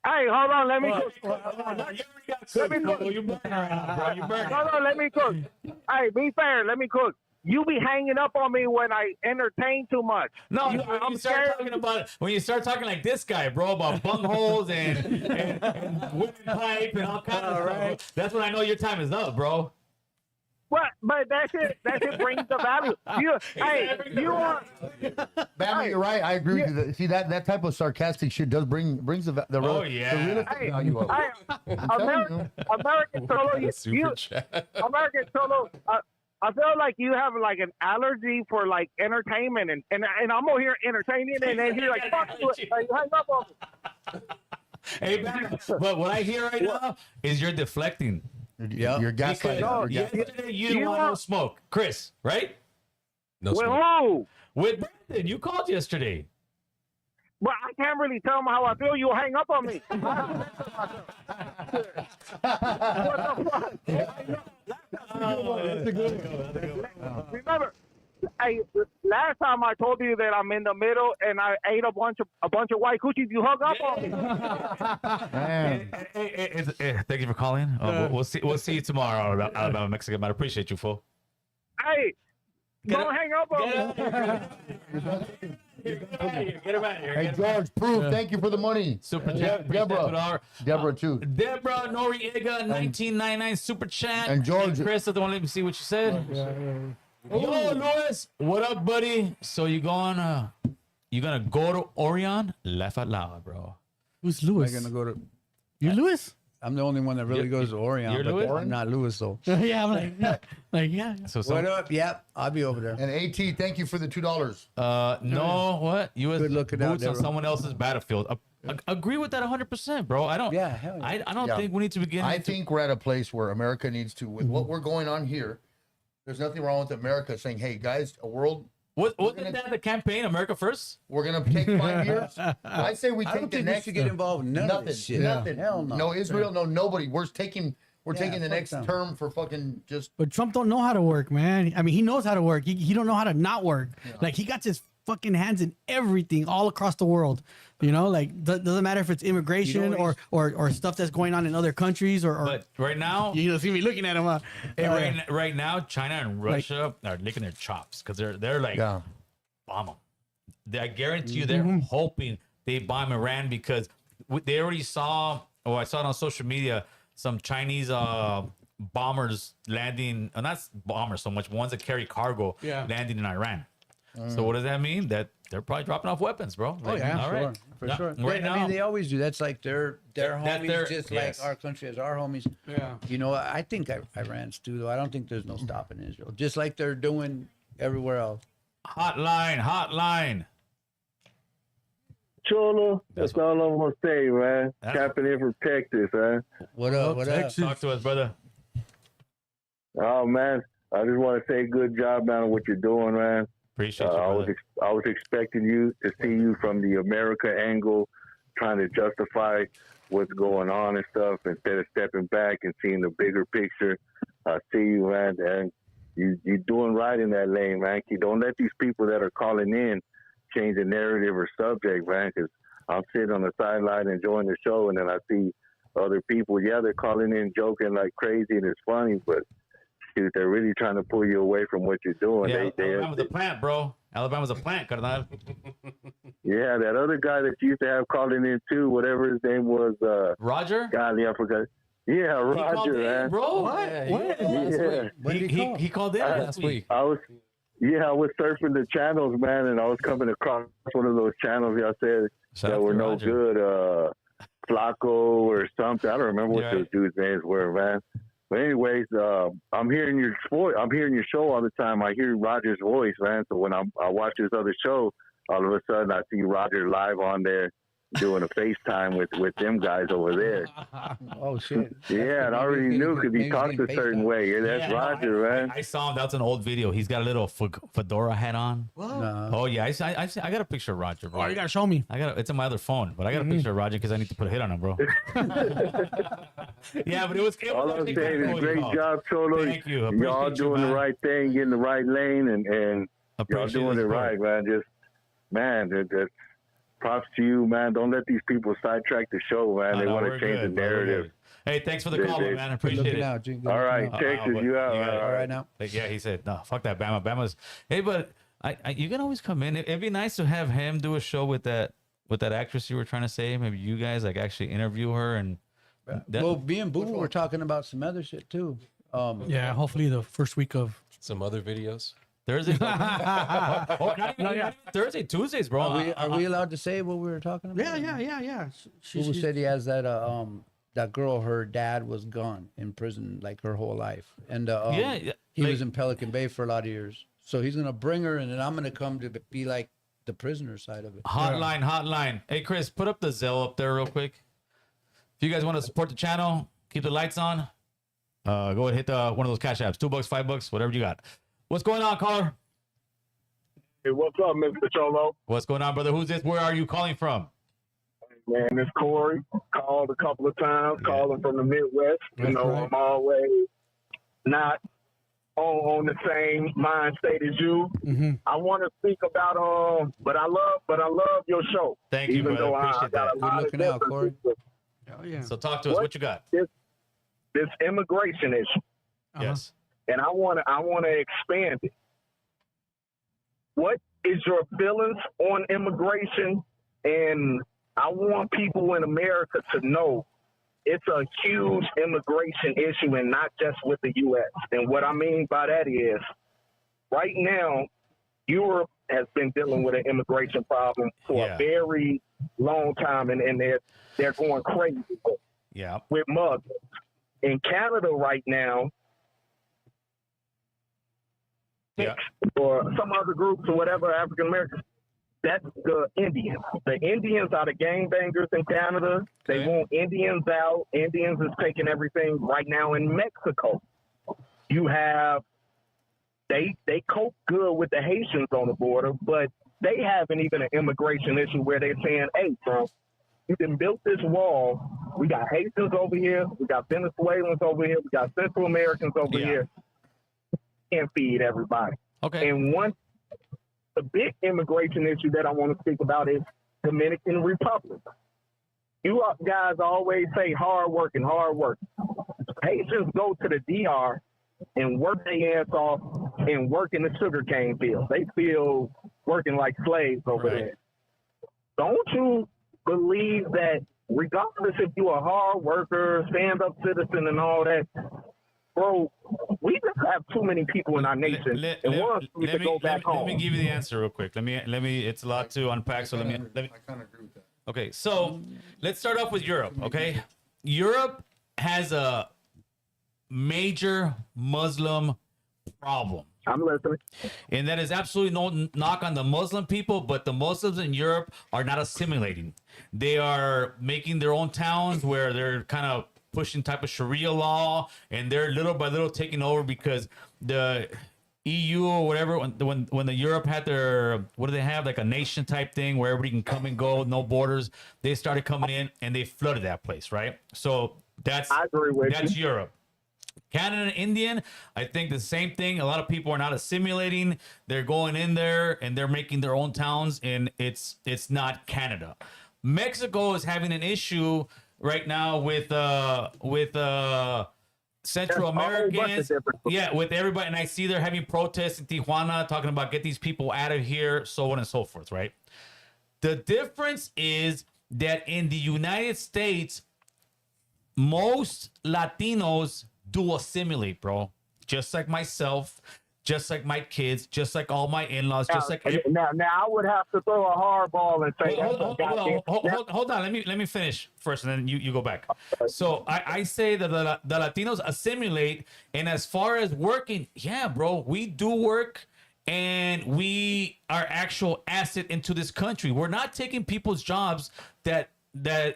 Hey, hold on. Let me cook. You already got cooked, bro. You burning right now, bro. You burning. Hold on. Let me cook. Hey, be fair. Let me cook. You be hanging up on me when I entertain too much. No, I'm when you start scared. talking about when you start talking like this guy, bro, about bungholes and women pipe and all kinds of stuff, bro, that's when I know your time is up, bro. What? But that shit brings the value. You are. Bama, you're right. I agree with you. See that type of sarcastic shit brings the Oh, yeah. the real estate value up. American Solo, American Solo. I feel like you have like an allergy for like entertainment, and I'm over here entertaining, and then you're like, fuck you, like, hang up on me. Hey, man, but what I hear right now is you're deflecting. Yeah, you're gaslighting. Because yesterday you didn't want no smoke, Chris, right? No With smoke. who? With Brandon, you called yesterday. But I can't really tell them how I feel. You'll hang up on me. What the fuck? Remember, hey, last time I told you that I'm in the middle and I ate a bunch of white coochies, you hung up on me. Hey, thank you for calling. We'll see you tomorrow, Alabama, Mexican. I appreciate you, fool. Hey, don't hang up on me. Get him out of here. Hey, George, proof. Thank you for the money. Super chat. appreciate Deborah. $2. Deborah, too. Deborah Noriega, 1999 super chat. and George- Chris, I don't want to let me see what you said. Yo, Louis, what up, buddy? So you gonna go to Orion? Laugh out loud, bro. Who's I'm Lewis? gonna go to. You Lewis? I'm the only one that really goes to Orion. you're but Louis? I'm not Lewis though. Yeah, I'm like yeah. So What up? Yep, I'll be over there. And AT, thank you for the $2. no, what? You was Good looking out, boots on Deborah. someone else's battlefield. Agree with that 100%, bro. I don't. Yeah, hell yeah. I don't Yeah. think we need to begin. I think we're at a place where America needs to, with what we're going on here, there's nothing wrong with America saying, hey, guys, Wasn't that the campaign, America First? we're going to take 5 years. I say we I take don't the think we next. should get involved in none of Nothing. this shit. Nothing. Hell no. No Israel, no nobody. We're taking the fuck next them. term for fucking just. But Trump don't know how to work, man. I mean, he knows how to work. He don't know how to not work. Like he got his fucking hands in everything all across the world. You know, like doesn't matter if it's immigration or stuff that's going on in other countries or But right now, you see me looking at him. right now, China and Russia are licking their chops because they're like, Yeah. bomb them. I guarantee you, they're hoping they bomb Iran because they already saw. Oh, I saw it on social media. Some Chinese bombers landing, not bombers so much, ones that carry cargo, landing in Iran. So what does that mean? That they're probably dropping off weapons, bro. Like, yeah, all right. For Yeah, sure. Right now, I mean, they always do. That's like their That's homies, their- just yes. like our country is our homies. Yeah. You know, I think Iran's too, though. I don't think there's no stopping Israel. Just like they're doing everywhere else. hotline. Cholo, That's that's all I'm gonna say, man. That's- Tapping in from Texas, man. What up? What up? Talk to us, brother. Oh man, I just want to say good job, man, on what you're doing, man. Appreciate you, I brother. was expecting you to see you from the America angle, trying to justify what's going on and stuff instead of stepping back and seeing the bigger picture. I see you, man, and you're doing right in that lane, man. You don't let these people that are calling in change the narrative or subject, man, because I'm sitting on the sideline enjoying the show, and then I see other people, they're calling in joking like crazy, and it's funny, but shoot, they're really trying to pull you away from what you're doing. Yeah, Alabama's a plant, bro. Alabama's a plant, carnal. Yeah, that other guy that you used to have calling in too, whatever his name was, Roger? golly, I forgot. Yeah, He called Roger, in, man. bro. Yeah. He called in Last week. I was surfing the channels, man, and I was coming across one of those channels. Y'all said Shout that out were to no Roger. good, Flacco or something. I don't remember what Yeah. those dudes' names were, man. But anyways, I'm hearing your show all the time. I hear Roger's voice, man. So when I watch this other show, all of a sudden I see Roger live on there doing a FaceTime with them guys over there. Oh, shit. Yeah, and I already knew because he talks a certain way. Yeah, that's Yeah, Roger, man. I saw him. That's an old video. He's got a little fedora hat on. No. Oh yeah, I got a picture of Roger, bro. Oh, you gotta show me. It's on my other phone, but I got a picture of Roger because I need to put a hit on him, bro. Yeah, but it was All I'm actually saying kinda is cool you great called. job, Cholo. Thank you. I Y'all appreciate you, doing the man. right thing, getting the right lane, and y'all Appreciate doing the it support. right, man. Just, man, props to you, man. Don't let these people sidetrack the show, man. They want to change the narrative. Hey, thanks for the call, man. I appreciate it. Out, G. All right, Texas, you out. All right now. Yeah, he said, no, fuck that, Bama. Bama's. Hey, but you can always come in. It'd be nice to have him do a show with that actress you were trying to say. Maybe you guys like actually interview her and. Well, me and Boo were talking about some other shit too. Yeah, hopefully the first week of Some other videos. Thursday. Not even Thursday, Tuesdays, bro. Are we allowed to say what we were talking about? Yeah. Boo said he has that girl. Her dad was gone in prison like her whole life, and he was in Pelican Bay for a lot of years. So he's gonna bring her, and then I'm gonna come to be like the prisoner side of it. Hotline. Hey, Chris, put up the Zelle up there real quick. If you guys want to support the channel, keep the lights on. Go ahead and hit one of those cash apps. $2, $5, whatever you got. What's going on, caller? Hey, what's up, Mr. Cholo? What's going on, brother? Who's this? Where are you calling from? Man, it's Corey. Called a couple of times, calling from the Midwest. That's right. I'm always not on the same mind state as you. Mm-hmm. I want to speak about but I love your show. Thank you, Even brother. though Appreciate that. Good looking out, Corey. Oh, yeah. So talk to us. What you got? This immigration issue, Yes. and I want to expand it. What is your feelings on immigration? And I want people in America to know it's a huge immigration issue, and not just with the U.S. And what I mean by that is, right now, Europe has been dealing with an immigration problem for a very long time, and they're going crazy with Muslims. In Canada right now, or some other groups or whatever, African Americans, that's the Indians. The Indians are the gangbangers in Canada. They want Indians out. Indians is taking everything right now in Mexico. You have, they cope good with the Haitians on the border, but they haven't even an immigration issue where they're saying, hey, bro, you can build this wall. We got Haitians over here. We got Venezuelans over here. We got Central Americans over here. Can't feed everybody. Okay. And the big immigration issue that I want to speak about is Dominican Republic. You guys always say hard working. Haitians go to the DR and work their ass off and work in the sugarcane fields. They feel working like slaves over there. Don't you believe that regardless if you're a hard worker, stand-up citizen and all that, bro, we just have too many people in our nation. Let me give you the answer real quick. Let me. It's a lot to unpack. So let me. I kind of agree with that. Okay, so let's start off with Europe. Okay, Europe has a major Muslim problem. I'm listening. And that is absolutely no knock on the Muslim people, but the Muslims in Europe are not assimilating. They are making their own towns where they're kind of pushing type of Sharia law, and they're little by little taking over because the EU or whatever, when the Europe had their, what do they have, like a nation type thing where everybody can come and go, no borders, they started coming in and they flooded that place, right? So I agree with that's Europe. Canada and Indian, I think the same thing. A lot of people are not assimilating. They're going in there and they're making their own towns, and it's not Canada. Mexico is having an issue right now with Central Americans. Yeah, with everybody. And I see they're having protests in Tijuana talking about get these people out of here, so on and so forth, right? The difference is that in the United States, most Latinos do assimilate, bro. Just like myself, just like my kids, just like all my in-laws, just like now I would have to throw a hard ball and say hold on. Let me finish first, and then you go back. So I say that the Latinos assimilate, and as far as working, yeah, bro, we do work, and we are actual asset into this country. We're not taking people's jobs that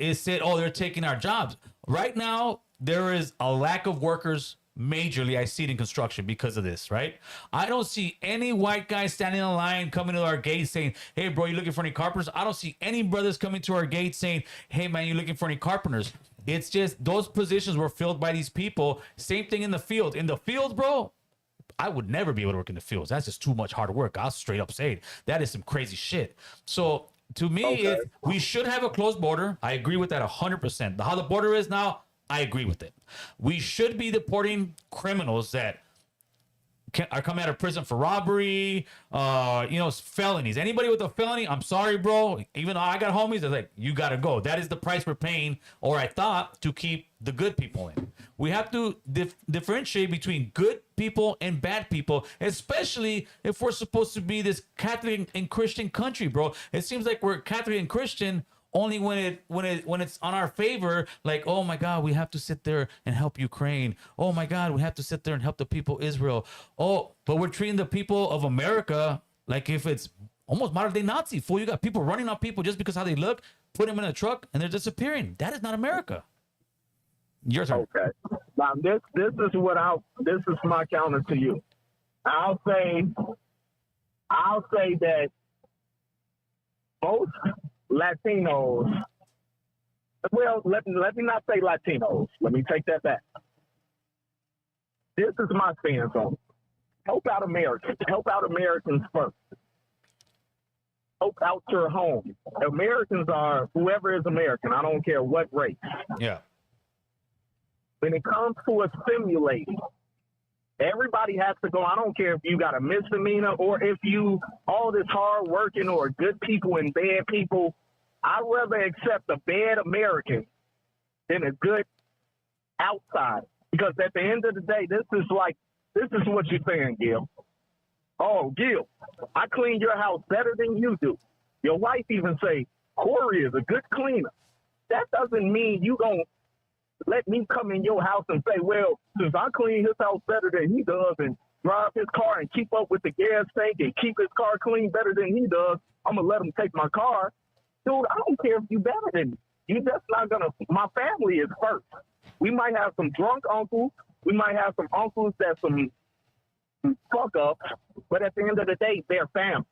is said, oh, they're taking our jobs. Right now, there is a lack of workers majorly. I see it in construction because of this, right? I don't see any white guys standing in line coming to our gate saying, hey, bro, you looking for any carpenters? I don't see any brothers coming to our gate saying, hey, man, you looking for any carpenters? It's just those positions were filled by these people. Same thing in the field. In the field, bro, I would never be able to work in the fields. That's just too much hard work. I'll straight up say it. That is some crazy shit. So to me, we should have a closed border. I agree with that 100%. How the border is now, I agree with it. We should be deporting criminals that are coming out of prison for robbery, felonies. Anybody with a felony, I'm sorry, bro. Even though I got homies, they're like, you got to go. That is the price we're paying, or I thought, to keep the good people in. We have to differentiate between good people and bad people, especially if we're supposed to be this Catholic and Christian country, bro. It seems like we're Catholic and Christian only when it's on our favor, like, oh my God, we have to sit there and help Ukraine. Oh my God, we have to sit there and help the people of Israel. Oh, but we're treating the people of America like if it's almost modern day Nazi. Fool, you got people running on people just because how they look, put them in a truck, and they're disappearing. That is not America. Your turn. Okay. Now this is my counter to you. I'll say that most Latinos, well, let me not say Latinos. Let me take that back. This is my stance on it. Help out Americans. Help out Americans first. Help out your home. Americans are whoever is American. I don't care what race. Yeah. When it comes to assimilating, everybody has to go. I don't care if you got a misdemeanor or if you all this hard working or good people and bad people. I'd rather accept a bad American than a good outside. Because at the end of the day, this is what you're saying, Gil. Oh, Gil, I clean your house better than you do. Your wife even say, Corey is a good cleaner. That doesn't mean you gonna let me come in your house and say, well, since I clean his house better than he does and drive his car and keep up with the gas tank and keep his car clean better than he does, I'm going to let him take my car. Dude, I don't care if you better than me. You just not going to – my family is first. We might have some drunk uncles. We might have some uncles that's some fuck-ups. But at the end of the day, they're family.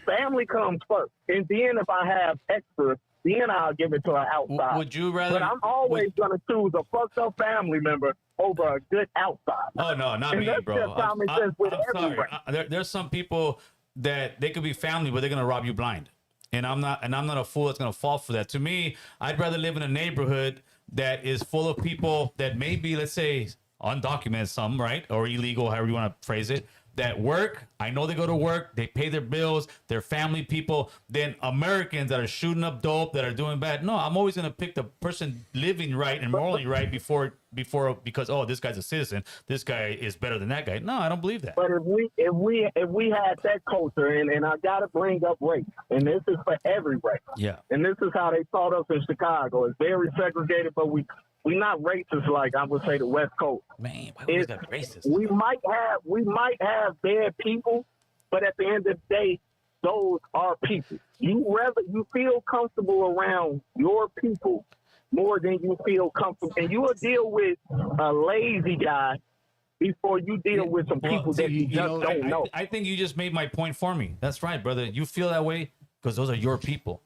Family comes first. And then if I have extra, then I'll give it to an outside. Would you rather? But I'm always going to choose a fucked up family member over a good outside. Oh no, not and me, that's bro. Just common sense with sorry. everyone. There's some people that they could be family, but they're gonna rob you blind. And I'm not a fool that's gonna fall for that. To me, I'd rather live in a neighborhood that is full of people that may be, let's say, undocumented, some, right, or illegal, however you want to phrase it, that work. I know they go to work, they pay their bills, they're family people, than Americans that are shooting up dope, that are doing bad. No, I'm always gonna pick the person living right and morally right before because, oh, this guy's a citizen, this guy is better than that guy. No, I don't believe that. But if we had that culture, and I gotta bring up race, and this is for every race. Yeah. And this is how they taught us in Chicago. It's very segregated, but we not racist like I would say the West Coast. Man, why was that racist? We might have bad people, but at the end of the day, those are people. You feel comfortable around your people more than you feel comfortable, and you will deal with a lazy guy before you deal with some people that you just don't know. I think you just made my point for me. That's right, brother. You feel that way because those are your people.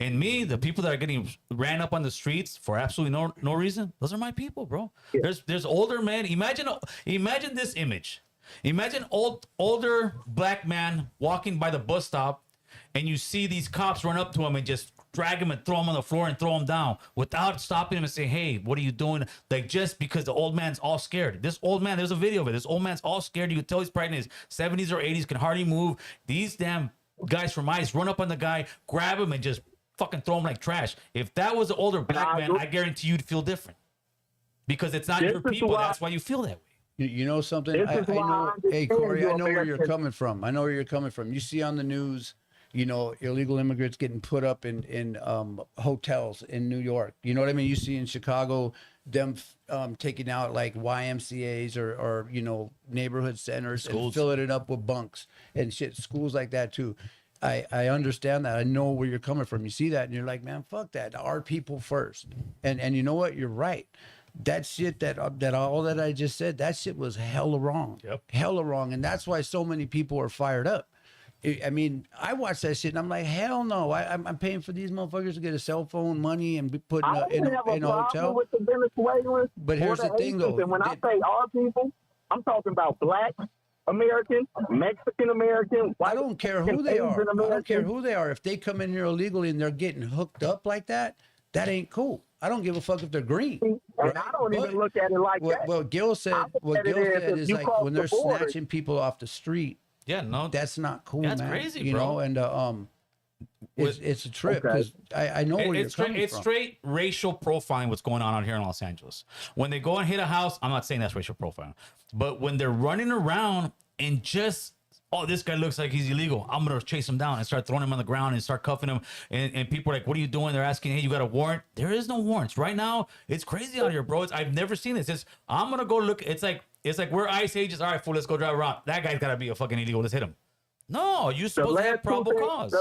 And me, the people that are getting ran up on the streets for absolutely no reason, those are my people, bro. Yeah. There's older men. Imagine this image. Imagine older black man walking by the bus stop, and you see these cops run up to him and just drag him and throw him on the floor and throw him down without stopping him and saying, hey, what are you doing? Like, just because the old man's all scared. This old man, there's a video of it. This old man's all scared. You can tell he's probably in his 70s or 80s, can hardly move. These damn guys from ICE run up on the guy, grab him, and just fucking throw him like trash. If that was an older black man, I guarantee you'd feel different because it's not your people. That's why you feel that way. You know something? I know, hey, Corey, I know where you're coming from. I know where you're coming from. You see on the news, illegal immigrants getting put up in hotels in New York. You know what I mean? You see in Chicago, them taking out like YMCAs or neighborhood centers and filling it up with bunks and shit. Schools like that too. I understand that. I know where you're coming from. You see that and you're like, man, fuck that. Our people first. And you know what? You're right. That shit that all that I just said, that shit was hella wrong. Yep. Hella wrong. And that's why so many people are fired up. I mean, I watch that shit and I'm like, hell no. I'm paying for these motherfuckers to get a cell phone, money, and be put in a hotel. With the Venezuelans, but here's the thing, though. And when I say our people, I'm talking about blacks, American, Mexican American, I don't care who they are. Asian I don't care American. who they are. If they come in here illegally and they're getting hooked up like that, that ain't cool. I don't give a fuck if they're green. And I don't even look at it like that. What Gil said, I look at it as if is you like cross when the they're border- snatching people off the street. Yeah, no, That's not cool, That's man. crazy, you bro. know, and it's a trip because I know where you're coming it's from. straight racial profiling what's going on out here in Los Angeles. When they go and hit a house, I'm not saying that's racial profiling, but when they're running around and just, oh, this guy looks like he's illegal, I'm gonna chase him down and start throwing him on the ground and start cuffing him, and people are like, what are you doing? They're asking, hey, you got a warrant? There is no warrants right now. It's crazy out here, bro. I've never seen this. I'm gonna go look. It's like we're ICE agents. All right, fool, let's go drive around. That guy's gotta be a fucking illegal. Let's hit him. No, you're supposed to have probable cause.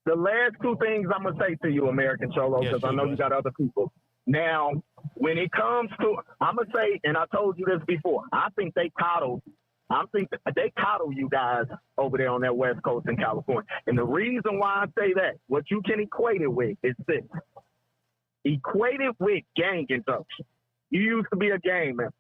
The last two things I'm gonna say to you, American Cholo, Yeah, because sure, I know bro. you got other people. Now, when it comes to, I'm gonna say, and I told you this before, I think they coddle you guys over there on that West Coast in California. And the reason why I say that, what you can equate it with is this: equate it with gang induction. You used to be a gang member,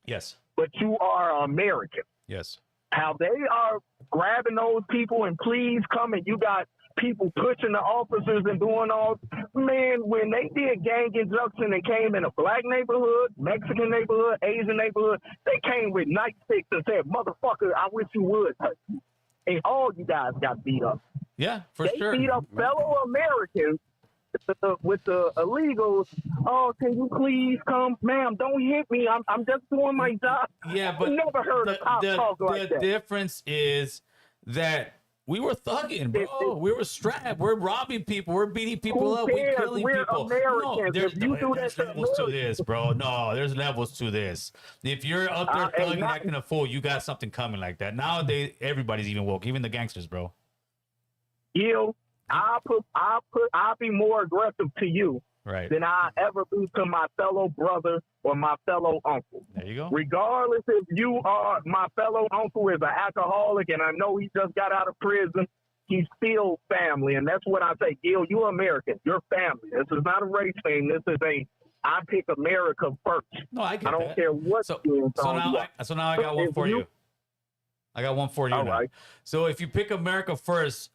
Yes. but you are American. Yes. How they are grabbing those people and please come, and you got people pushing the officers and doing all, man, when they did gang induction and came in a black neighborhood, Mexican neighborhood, Asian neighborhood, they came with nightsticks and said, motherfucker, I wish you would touch me. And all you guys got beat up. Yeah, for They sure. beat up fellow Americans with the illegals. Oh, can you please come? Ma'am, don't hit me. I'm just doing my job. Yeah, but I never heard a cop talk like the that. difference is that we were thugging, bro. We were strapped. We're robbing people. We're beating people Who up. We're cares? killing We're people. Americans. There's, If you do that there's to levels to Americans- this, bro. No, there's levels to this. If you're up there and thugging, not- acting a fool, you got something coming like that. Nowadays, everybody's even woke, even the gangsters, bro. I'll be more aggressive to you Right. than I ever be to my fellow brother or my fellow uncle. There you go. Regardless if you are, my fellow uncle is an alcoholic and I know he just got out of prison, he's still family. And that's what I say, Gil, you're American. You're family. This is not a race thing. This is I pick America first. No, I get I don't that. care what So skin now, tone you I got one If for you- you. I got one for you All now. right. So if you pick America first,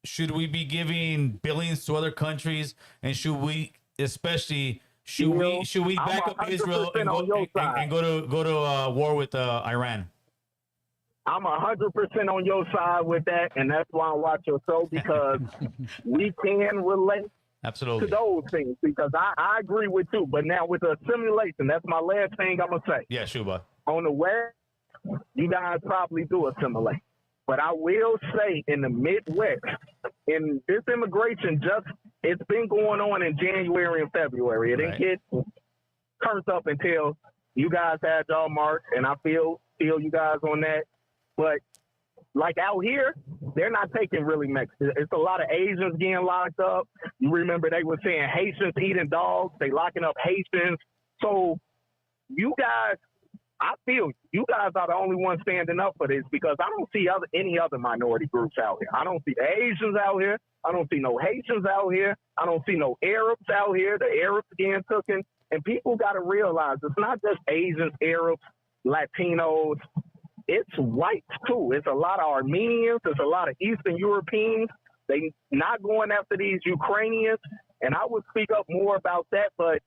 should we be giving billions to other countries, and should we back I'm up Israel 100% on your side. and go to war with Iran? I'm 100% on your side with that, and that's why I watch your show, because we can relate to Absolutely. those things, because I agree with you. But now with the assimilation, that's my last thing I'm going to say. Yeah, Shuba. On the West, you guys probably do assimilate. But I will say in the Midwest, in this immigration, it's been going on in January and February. It didn't get turned up until you guys had y'all march, and I feel you guys on that. But like out here, they're not taking really Mexicans. It's a lot of Asians getting locked up. You remember they were saying Haitians eating dogs. They locking up Haitians. So you guys, I feel you guys are the only ones standing up for this, because I don't see any other minority groups out here. I don't see the Asians out here. I don't see no Haitians out here. I don't see no Arabs out here. The Arabs getting taken. And people got to realize it's not just Asians, Arabs, Latinos. It's whites too. It's a lot of Armenians. It's a lot of Eastern Europeans. They not going after these Ukrainians. And I would speak up more about that, but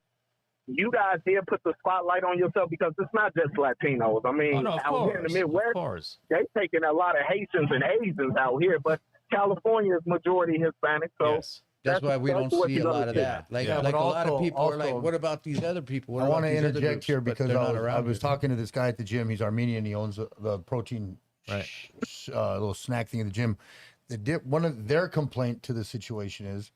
you guys did put the spotlight on yourself, because it's not just Latinos. I mean, out here in the Midwest, they taking a lot of Haitians and Asians out here, but California is majority Hispanic, so That's why we don't what see you're a lot gonna of get. that. Like, Yeah, like but a lot of also- people are like, also- what about these other people? What I about want to these other interject groups? here But because they're I not was around here. talking to this guy at the gym. He's Armenian. He owns the protein little snack thing at the gym. One of their complaint to the situation is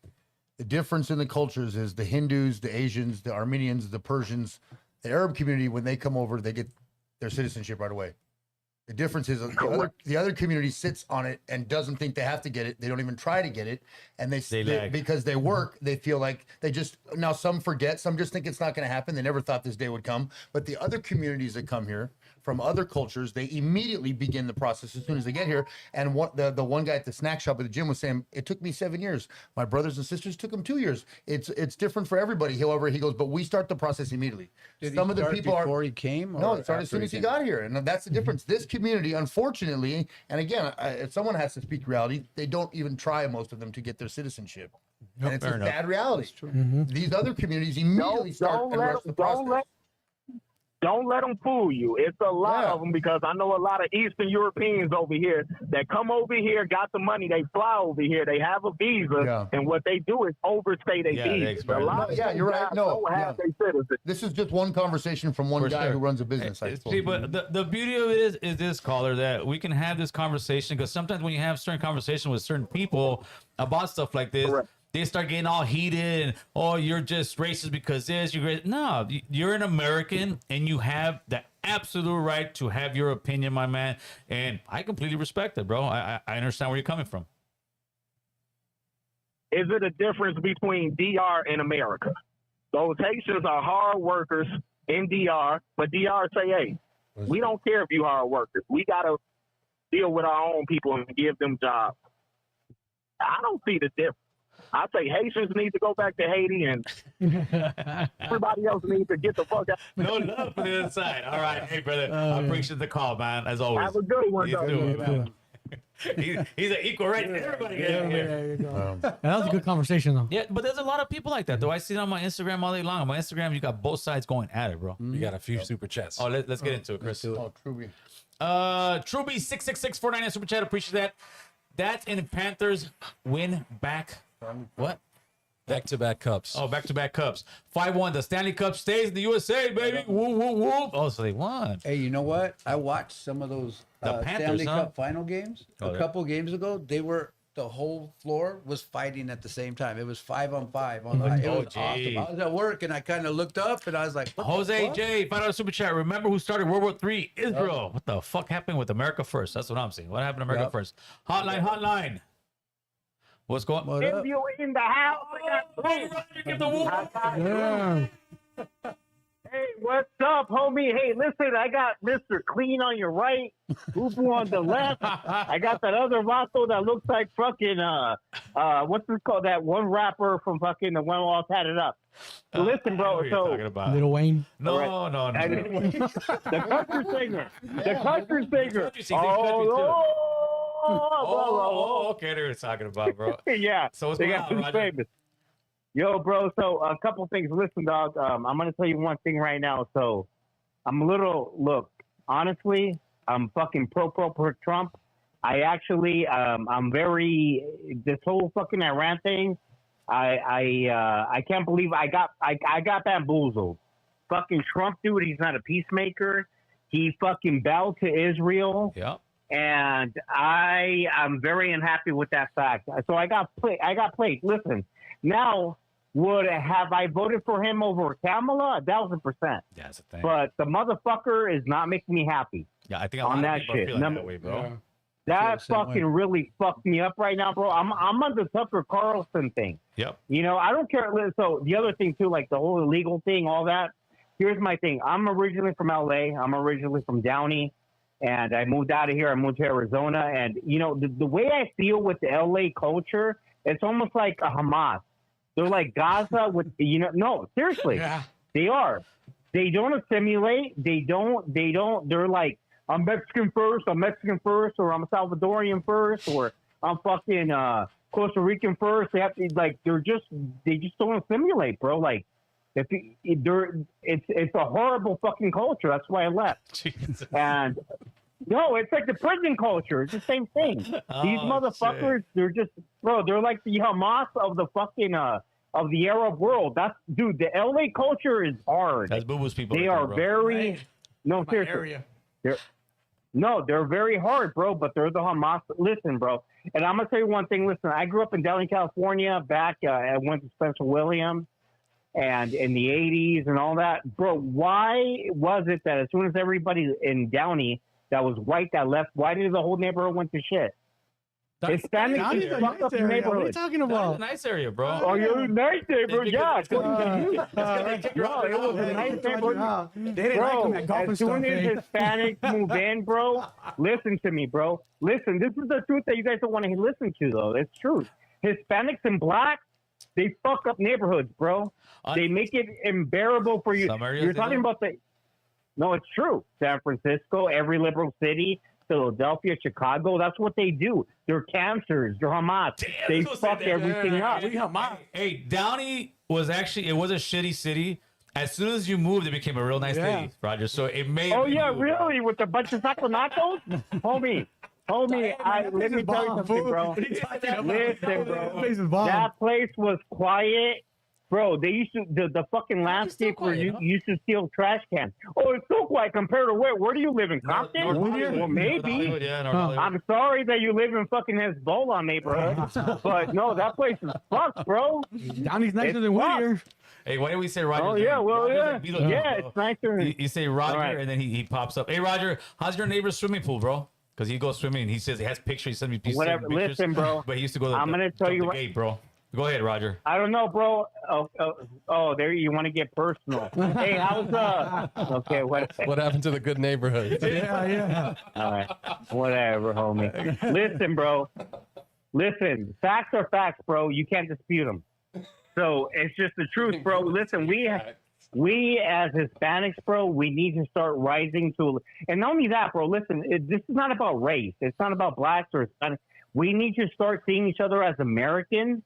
the difference in the cultures is the Hindus, the Asians, the Armenians, the Persians, the Arab community, when they come over, they get their citizenship right away. The difference is the other community sits on it and doesn't think they have to get it. They don't even try to get it. And they lag. because they work, they feel like they just, now some forget, some just think it's not going to happen. They never thought this day would come. But the other communities that come here from other cultures, they immediately begin the process as soon as they get here. And the one guy at the snack shop at the gym was saying, it took me 7 years. My brothers and sisters took them 2 years. It's different for everybody. However, he goes, but we start the process immediately. Did Some he of the start people before he came? No, or it started as soon after as he came? got here, and that's the difference. This community, unfortunately, and again, if someone has to speak reality, they don't even try, most of them, to get their citizenship. And it's a sad reality. These other communities immediately start and rush the process. Don't let them fool you. It's a lot of them, because I know a lot of Eastern Europeans over here that come over here, got the money, they fly over here, they have a visa, and what they do is overstay their visa. A lot of you're right. guys No, don't have their citizenship. this is just one conversation from one guy who runs a business. I suppose. See, but the beauty of it is this, caller, that we can have this conversation, because sometimes when you have certain conversation with certain people about stuff like this, they start getting all heated and, oh, you're just racist because this, no, you're an American and you have the absolute right to have your opinion, my man. And I completely respect it, bro. I understand where you're coming from. Is it a difference between DR and America? Those Haitians are hard workers in DR, but DR say, hey, we don't care if you hard workers. We got to deal with our own people and give them jobs. I don't see the difference. I say Haitians need to go back to Haiti, and everybody else needs to get the fuck out. No love for the other side. All right. Hey, brother. I appreciate the call, man, as always. Have a good one, You though. too, man. He's an equal right to everybody. There you go. That was a good conversation, though. Yeah, but there's a lot of people like that, though. I see it on my Instagram all day long. On my Instagram, you got both sides going at it, bro. You got a few super chats. Oh, let's get into it, Chris. Oh, Truby. Truby66649 super chat. Appreciate that. That's in Panthers win back. What? Back-to-back cups. Oh, back-to-back cups. 5-1. The Stanley Cup stays in the USA, baby. Woo, woo, woo. Oh, so they won. Hey, you know what? I watched some of those Panthers, Stanley huh? Cup final games Oh, a couple games ago. The whole floor was fighting at the same time. It was 5-on-5. It was awesome. I was at work and I kind of looked up and I was like, what the Jose fuck? J, $5 super chat. Remember who started World War III? Israel. What the fuck happened with America first? That's what I'm saying. What happened to America first? Hotline. What's going on? If you in the house, Hey, what's up, homie? Hey, listen, I got Mr. Clean on your right, Ubu on the left. I got that other vato that looks like fucking what's it called? That one rapper from fucking the one all tatted up. Listen, bro. So Little Wayne. No. the country singer. The country singer. Oh, okay. They're talking about, bro. Yeah. So what's going on, Roger? Famous. Yo, bro. So a couple things. Listen, dog. I'm gonna tell you one thing right now. So I'm a little. Look, honestly, I'm fucking pro Trump. I actually, I'm very. This whole fucking Iran thing. I can't believe I got bamboozled. Fucking Trump, dude. He's not a peacemaker. He fucking bowed to Israel. Yeah. And I'm very unhappy with that fact. So I got played. Listen, now have I voted for him over Kamala? 1,000%. Yeah, that's the thing. But the motherfucker is not making me happy. Yeah, I think a on lot that of people shit. are feeling that way, bro. Yeah. That Same fucking way. really fucked me up right now, bro. I'm on the Tucker Carlson thing. Yep. You know, I don't care. So the other thing too, like the whole illegal thing, all that. Here's my thing. I'm originally from LA. I'm originally from Downey. And I moved out of here. I moved to Arizona. And, you know, the way I feel with the LA culture, it's almost like a Hamas. They're like Gaza with, you know, no, seriously. Yeah. They are. They don't assimilate. They're like, I'm Mexican first, or I'm Salvadorian first, or I'm fucking Costa Rican first. They have to, like, they just don't assimilate, bro. Like, it's a horrible fucking culture. That's why I left. Jesus. And no, it's like the prison culture. It's the same thing. These motherfuckers, they're just, bro. They're like the Hamas of the fucking of the Arab world. Dude. The LA culture is hard. That's Boo Boo's people. They right are there, bro. very no seriously. They're very hard, bro. But they're the Hamas. Listen, bro. And I'm gonna tell you one thing. Listen, I grew up in Downey, California. Back, I went to Spencer Williams. And in the 80s and all that, bro, why was it that as soon as everybody in Downey that was white that left, why did the whole neighborhood went to shit? Hispanics Downey's is a fucked nice up area. What are you neighborhood. talking That's a about? nice area, bro. Oh, you're a nice neighborhood. Yeah, It's 'cause- no, it was a nice neighborhood. They didn't Bro, like him at golf and as stuff. soon as eh? Hispanics move in, bro, listen to me, bro. Listen, this is the truth that you guys don't want to listen to, though. It's true. Hispanics and blacks, they fuck up neighborhoods, bro. They make it unbearable for you. Some areas You're they talking do. about the... No, it's true. San Francisco, every liberal city, Philadelphia, Chicago, that's what they do. They're cancers. They're Hamas. They fuck everything up. Hey, Downey was actually, it was a shitty city. As soon as you moved, it became a real nice city, Roger. So it made. Oh, yeah, really? With a bunch of Saconacos? Homie, let me tell you something, bro. Listen, bro. That place was quiet. Bro, they used to, the fucking landscape where you used to steal trash cans. Oh, it's so quiet compared to where? Where do you live in Compton? North Hollywood. Well, maybe. Yeah, North Hollywood. I'm sorry that you live in fucking Hezbollah neighborhood, but no, that place is fucked, bro. Downey's nicer than Whittier. Hey, why do we say Roger? Oh, yeah, well, Roger's yeah. like Beetlejuice, Yeah, bro. it's nicer. You say Roger, All right. and then he pops up. Hey, Roger, how's your neighbor's swimming pool, bro? Because he goes swimming. He says he has pictures. He sends me pictures. Whatever. Listen, bro. But he used to go to I'm gonna tell jump you the what- gate, bro. Go ahead, Roger. I don't know, bro. Oh, there you want to get personal. Hey, how's okay, what happened to the good neighborhood? Yeah. All right. Whatever, homie. Listen, bro. Listen, facts are facts, bro. You can't dispute them. So it's just the truth, bro. Listen, we as Hispanics, bro, we need to start rising to, and not only that, bro. Listen, this is not about race. It's not about blacks or Hispanics. We need to start seeing each other as Americans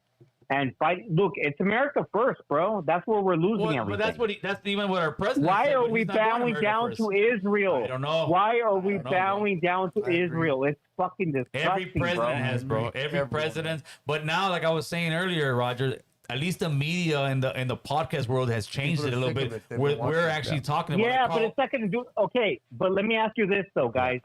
and fight. Look, it's America first, bro. That's where we're losing everything. But that's even what our president Why said, are but we he's not going bowing America down first. to Israel? I don't know. Why are we I don't know, bowing down to Israel? It's fucking disgusting, Every president bro. has, bro. Every president. But now, like I was saying earlier, Roger, at least the media and the podcast world has changed it a little bit. We're actually talking about Yeah, it. but it's not going to do. Okay, but let me ask you this though, guys.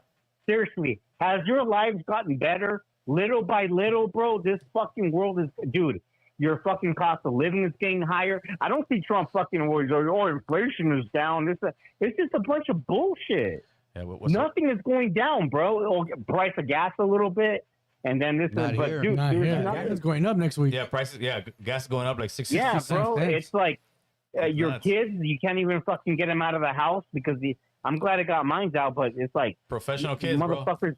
Seriously, has your lives gotten better little by little, bro? This fucking world is, dude. Your fucking cost of living is getting higher. I don't see Trump fucking words. Oh, inflation is down. It's just a bunch of bullshit. Yeah, Nothing is going down, bro. Price of gas a little bit, and then this Not is. But here. dude, Not there's here. nothing. Gas is going up next week. Yeah, prices. Yeah, gas is going up like 60 Yeah, cents. bro. It's like your nuts. kids. You can't even fucking get them out of the house because I'm glad I got mine out, but it's like Professional kids, bro. motherfuckers.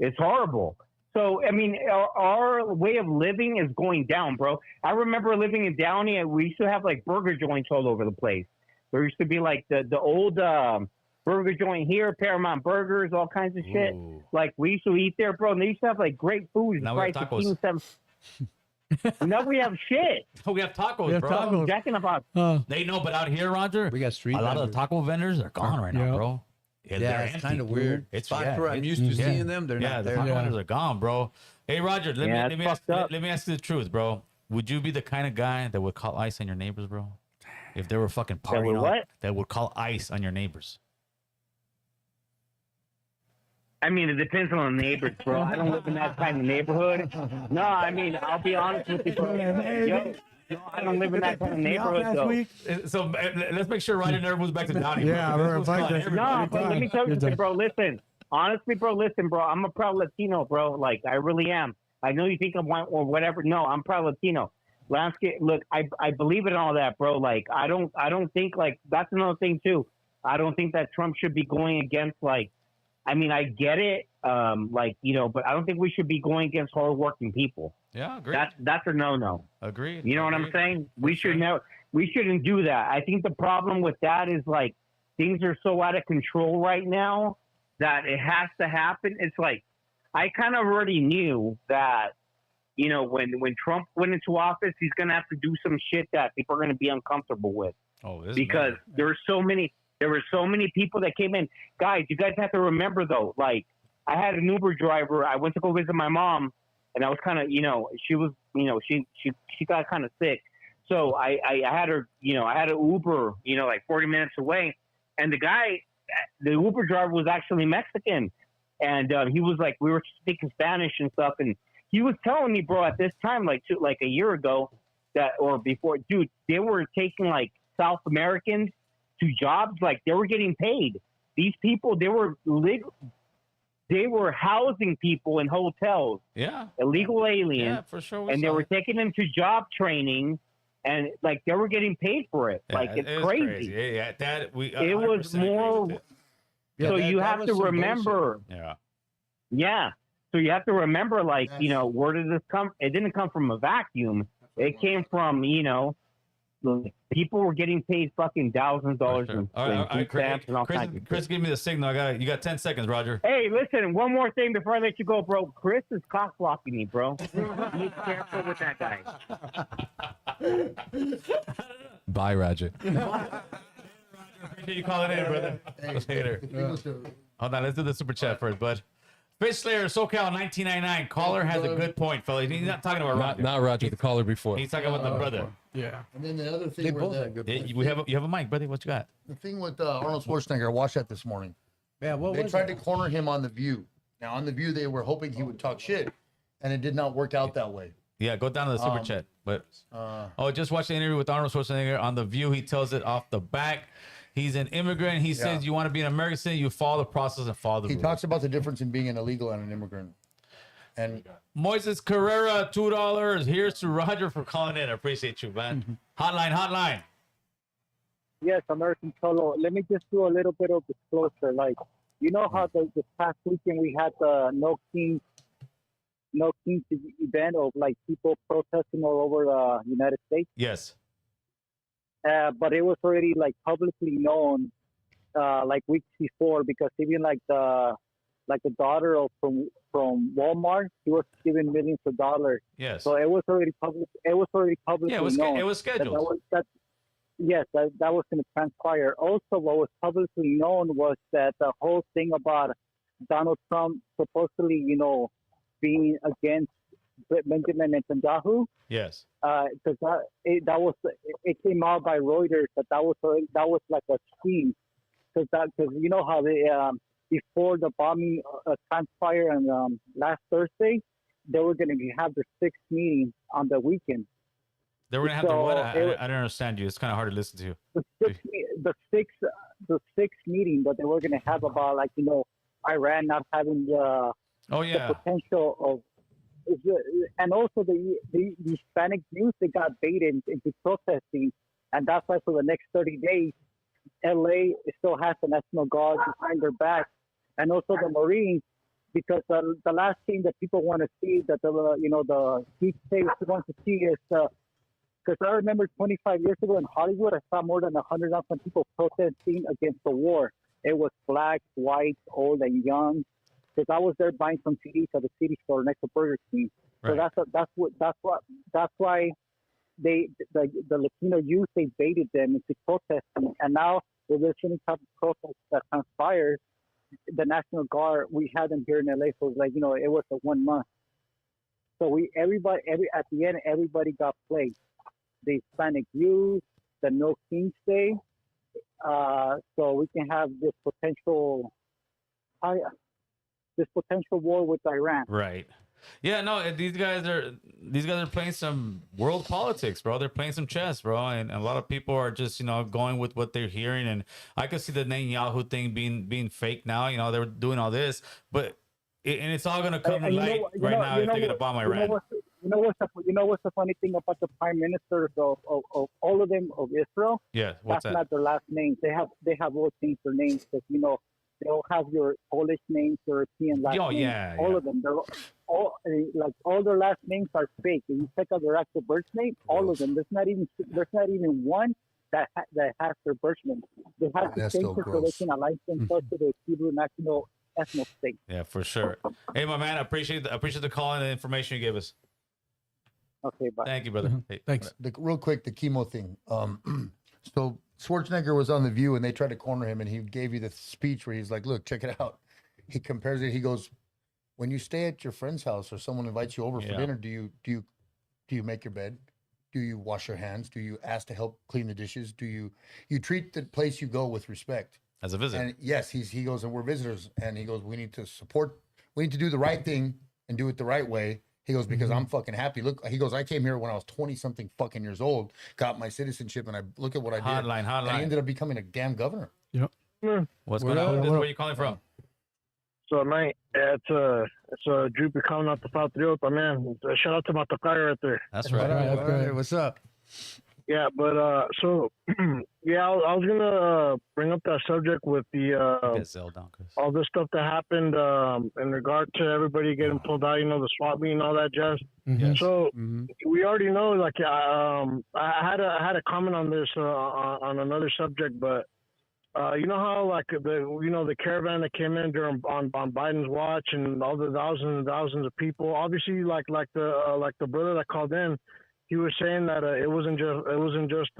It's horrible. So I mean, our way of living is going down, bro. I remember living in Downey, and we used to have like burger joints all over the place. There used to be like the old burger joint here, Paramount Burgers, all kinds of shit. Like we used to eat there, bro. And they used to have like great food. Now we have tacos. Now we have shit. We have tacos, We have bro. tacos. Jack in the Box. They know, but out here, Roger, We got street a lot of the vendors. taco vendors are gone right now, Yeah. bro. Yeah, they're it's empty. kind of weird. It's Spots where I'm it's- used to seeing them, they're yeah, not the there. taco Yeah. vendors are gone, bro. Hey, Roger, let Yeah, me it's fucked up. let me ask you the truth, bro. Would you be the kind of guy that would call ICE on your neighbors, bro? If they were fucking That would partying, what? that would call ICE on your neighbors. I mean, it depends on the neighbors, bro. I don't live in that kind of neighborhood. No, I mean, I'll be honest with you, bro. Yo, no, I don't live in that kind of neighborhood, though. So let's make sure Roger never moves back to Downey. Yeah, bro. we're This was back fun. there. No, but let me tell you You're something, done. bro. Listen, honestly, bro, listen, bro. I'm a proud Latino, bro. Like, I really am. I know you think I'm white or whatever. No, I'm proud Latino. Landscape. Look, I believe in all that, bro. Like, I don't think like that's another thing too. I don't think that Trump should be going against like. I mean, I get it, like but I don't think we should be going against hardworking people. Yeah, agreed. That's a no. Agreed. You know what I'm saying? We shouldn't do that. I think the problem with that is like things are so out of control right now that it has to happen. It's like I kind of already knew that when Trump went into office, he's gonna have to do some shit that people are gonna be uncomfortable with because there were so many people that came in. Guys, you guys have to remember though, like I had an Uber driver. I went to go visit my mom, and I was kind of, she was, she got kind of sick. So I had her, I had an Uber, like 40 minutes away, and the Uber driver was actually Mexican, and he was like, we were speaking Spanish and stuff, and he was telling me, bro, at this time, like a year ago, or before, dude, they were taking like South Americans to jobs, like they were getting paid. These people, they they were housing people in hotels, Yeah. illegal aliens, Yeah, for sure. and they were taking them to job training, and like they were getting paid for it. Yeah, Like it's it was crazy. Yeah, that we. It was 100% agree more. with it. So that- you that have was to some remember. Yeah. Yeah. So you have to remember, like, you know, where did this come? It didn't come from a vacuum. It came from, you know, people were getting paid fucking thousands of dollars in All right, food stamps and all Chris, kinds of Chris, shit. give me the signal. You got 10 seconds, Roger. Hey, listen, one more thing before I let you go, bro. Chris is cock blocking me, bro. Be careful with that guy. Bye, Roger. Appreciate you calling in, brother. Later. Hold on, let's do the super chat first, bud. Fish Slayer, SoCal 1999. Caller has a good point, fella. He's not talking about Roger. Not Roger, the caller before. He's talking about the brother. Yeah. And then the other They thing, both had good points. You have a mic, buddy. What you got? the thing with Arnold Schwarzenegger, I watched that this morning. Yeah, what They was tried it? to corner him on The View. Now, on The View, they were hoping he would talk shit, and it did not work out that way. Yeah, go down to the super chat. But just watch the interview with Arnold Schwarzenegger on The View. He tells it off the back. He's an immigrant. He says you want to be an American citizen, you follow the process and follow the He rules. talks about the difference in being an illegal and an immigrant. And Moises Carrera, $2. Here's to Roger for calling in. I appreciate you, man. Hotline. Yes, American Solo. Let me just do a little bit of disclosure. Like, you know how this past weekend we had the No Kings event of like people protesting all over the United States. Yes. But it was already like publicly known, like weeks before, because even like the daughter of from Walmart, she was given millions of dollars. Yes. So it was already public. It was already publicly Yeah, known. it was scheduled. That was going to transpire. Also, what was publicly known was that the whole thing about Donald Trump supposedly, you know, being against Benjamin Netanyahu. Yes. Because it came out by Reuters that was like a scheme. Because you know how they before the bombing transpired on last Thursday, they were going to have their sixth meeting on the weekend. They were going to have to what? I don't understand you. It's kind of hard to listen to. The sixth meeting that they were going to have about, like, you know, Iran not having the potential of, and also the Hispanic youth, they got baited into protesting, and that's why for the next 30 days, LA still has the National Guard behind their back, and also the Marines, because the last thing that people want to see, that the deep state wants to see is because I remember 25 years ago in Hollywood, I saw more than 100,000 people protesting against the war. It was black, white, old, and young. Because I was there buying some CDs at the CD store next to Burger King. So that's why the Latino youth, they baited them into protesting. And now with this any type of protest that transpires, the National Guard, we had them here in LA, so it was like, you know, it was a 1 month. So at the end, everybody got played. The Hispanic youth, the No Kings Day, so we can have this potential war with Iran. Right. Yeah, no, these guys are playing some world politics, bro. They're playing some chess, bro, and a lot of people are just, you know, going with what they're hearing. And I could see the Netanyahu thing being fake now. You know, they were doing all this, but it's all gonna come to light right now if they're gonna bomb Iran. You know what's the funny thing about the prime ministers of all of them of Israel? Yeah, what's That's that? not their last names. They have all changed their names because, you know, they all have your Polish names, European last names. Yeah, all of them. They're all their last names are fake. If you check out their actual birth name, all of them. There's not even one that has their birth name. They have to That's change so it so they gross. can align themselves to the Hebrew national ethnic state. Yeah, for sure. Hey, my man, I appreciate the call and the information you gave us. Okay, bye. Thank you, brother. Hey, Thanks. real quick, the chemo thing. So Schwarzenegger was on The View, and they tried to corner him, and he gave you the speech where he's like, "Look, check it out." He compares it. He goes, "When you stay at your friend's house or someone invites you over for dinner, do you make your bed? Do you wash your hands? Do you ask to help clean the dishes? Do you treat the place you go with respect as a visitor?" And yes, he goes, and we're visitors, and he goes, we need to do the right thing and do it the right way. He goes, because I'm fucking happy. Look, he goes, I came here when I was 20 something fucking years old, got my citizenship, and I look at what I did. Hotline. And I ended up becoming a damn governor. Yep. What's going on? Where are you calling from? up, mate? Yeah, it's a Droopy coming out the Patriota, man. Shout out to my Tocayo right there. That's right. All right, what's up? Yeah, but so yeah, I was gonna bring up that subject with the all this stuff that happened in regard to everybody getting pulled out, the swap meet and all that jazz. Yes. So we already know, like, I had a comment on this on another subject, but you know how, like, the caravan that came in on Biden's watch and all the thousands and thousands of people, obviously, like the brother that called in. He was saying that it wasn't just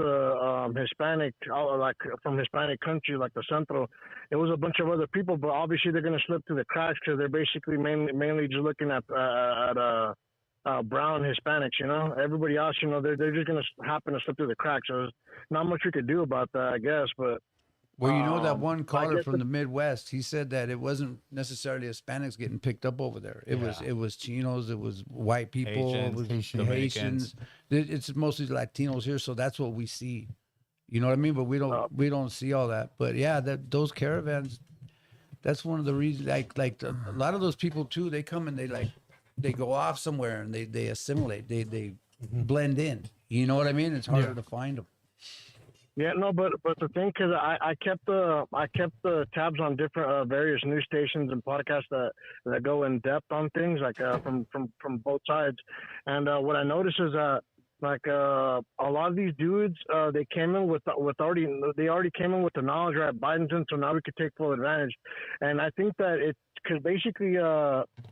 Hispanic, like from Hispanic country, like the Centro. It was a bunch of other people, but obviously they're going to slip through the cracks because they're basically mainly just looking at brown Hispanics. Everybody else, they're just going to happen to slip through the cracks. So there's not much we could do about that, I guess. But Well, that one caller from the Midwest, he said that it wasn't necessarily Hispanics getting picked up over there. It was Chinos, it was white people, it was Haitians. It's mostly Latinos here, so that's what we see. You know what I mean? But we don't see all that. But yeah, those caravans, that's one of the reasons. Like a lot of those people too, they come and they go off somewhere and they assimilate, they blend in. You know what I mean? It's harder to find them. Yeah, no, but the thing, because I kept the tabs on different various news stations and podcasts that go in depth on things, like from both sides, and what I noticed is that a lot of these dudes they came in with already came in with the knowledge, right? Biden's in, so now we could take full advantage, and I think that it's because basically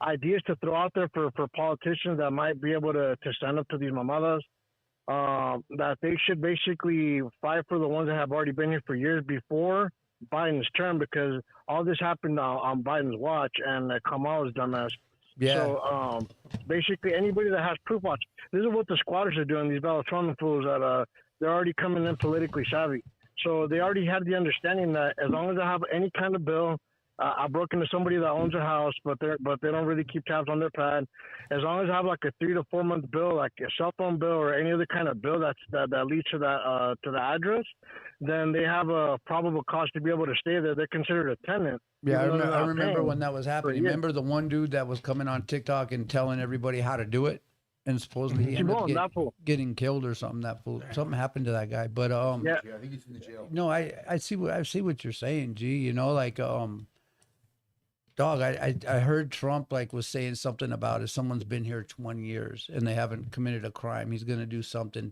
ideas to throw out there for politicians that might be able to stand up to these mamadas. That they should basically fight for the ones that have already been here for years before Biden's term, because all this happened on Biden's watch and Kamala's dumbass. Yeah. So basically, anybody that has proof, watch. This is what the squatters are doing. These Bellatron fools that they're already coming in politically savvy. So they already had the understanding that as long as I have any kind of bill. I broke into somebody that owns a house, but they don't really keep tabs on their pad. As long as I have like a 3 to 4 month bill, like a cell phone bill or any other kind of bill that leads to the address, then they have a probable cause to be able to stay there. They're considered a tenant. Yeah, I remember when that was happening. Remember the one dude that was coming on TikTok and telling everybody how to do it, and supposedly he ended up getting killed or something. That fool, something happened to that guy. But I think he's in the jail. No, I see what you're saying, G. Dog, I heard Trump was saying something about if someone's been here 20 years and they haven't committed a crime, he's going to do something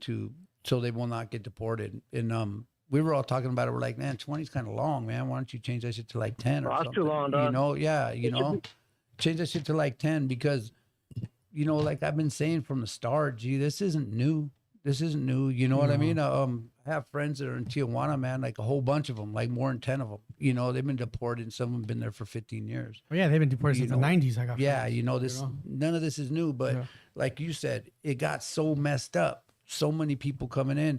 so they will not get deported. And we were all talking about it. We're like, man, 20 is kind of long, man. Why don't you change that shit to 10 or something? That's too long, dog. Change that shit to 10 because, like I've been saying from the start, G, this isn't new. You know what I mean? I have friends that are in Tijuana, man, like a whole bunch of them, like more than 10 of them. They've been deported and some of them been there for 15 years. Well, yeah, they've been deported since the 90s. I got friends. None of this is new, but like you said, it got so messed up. So many people coming in.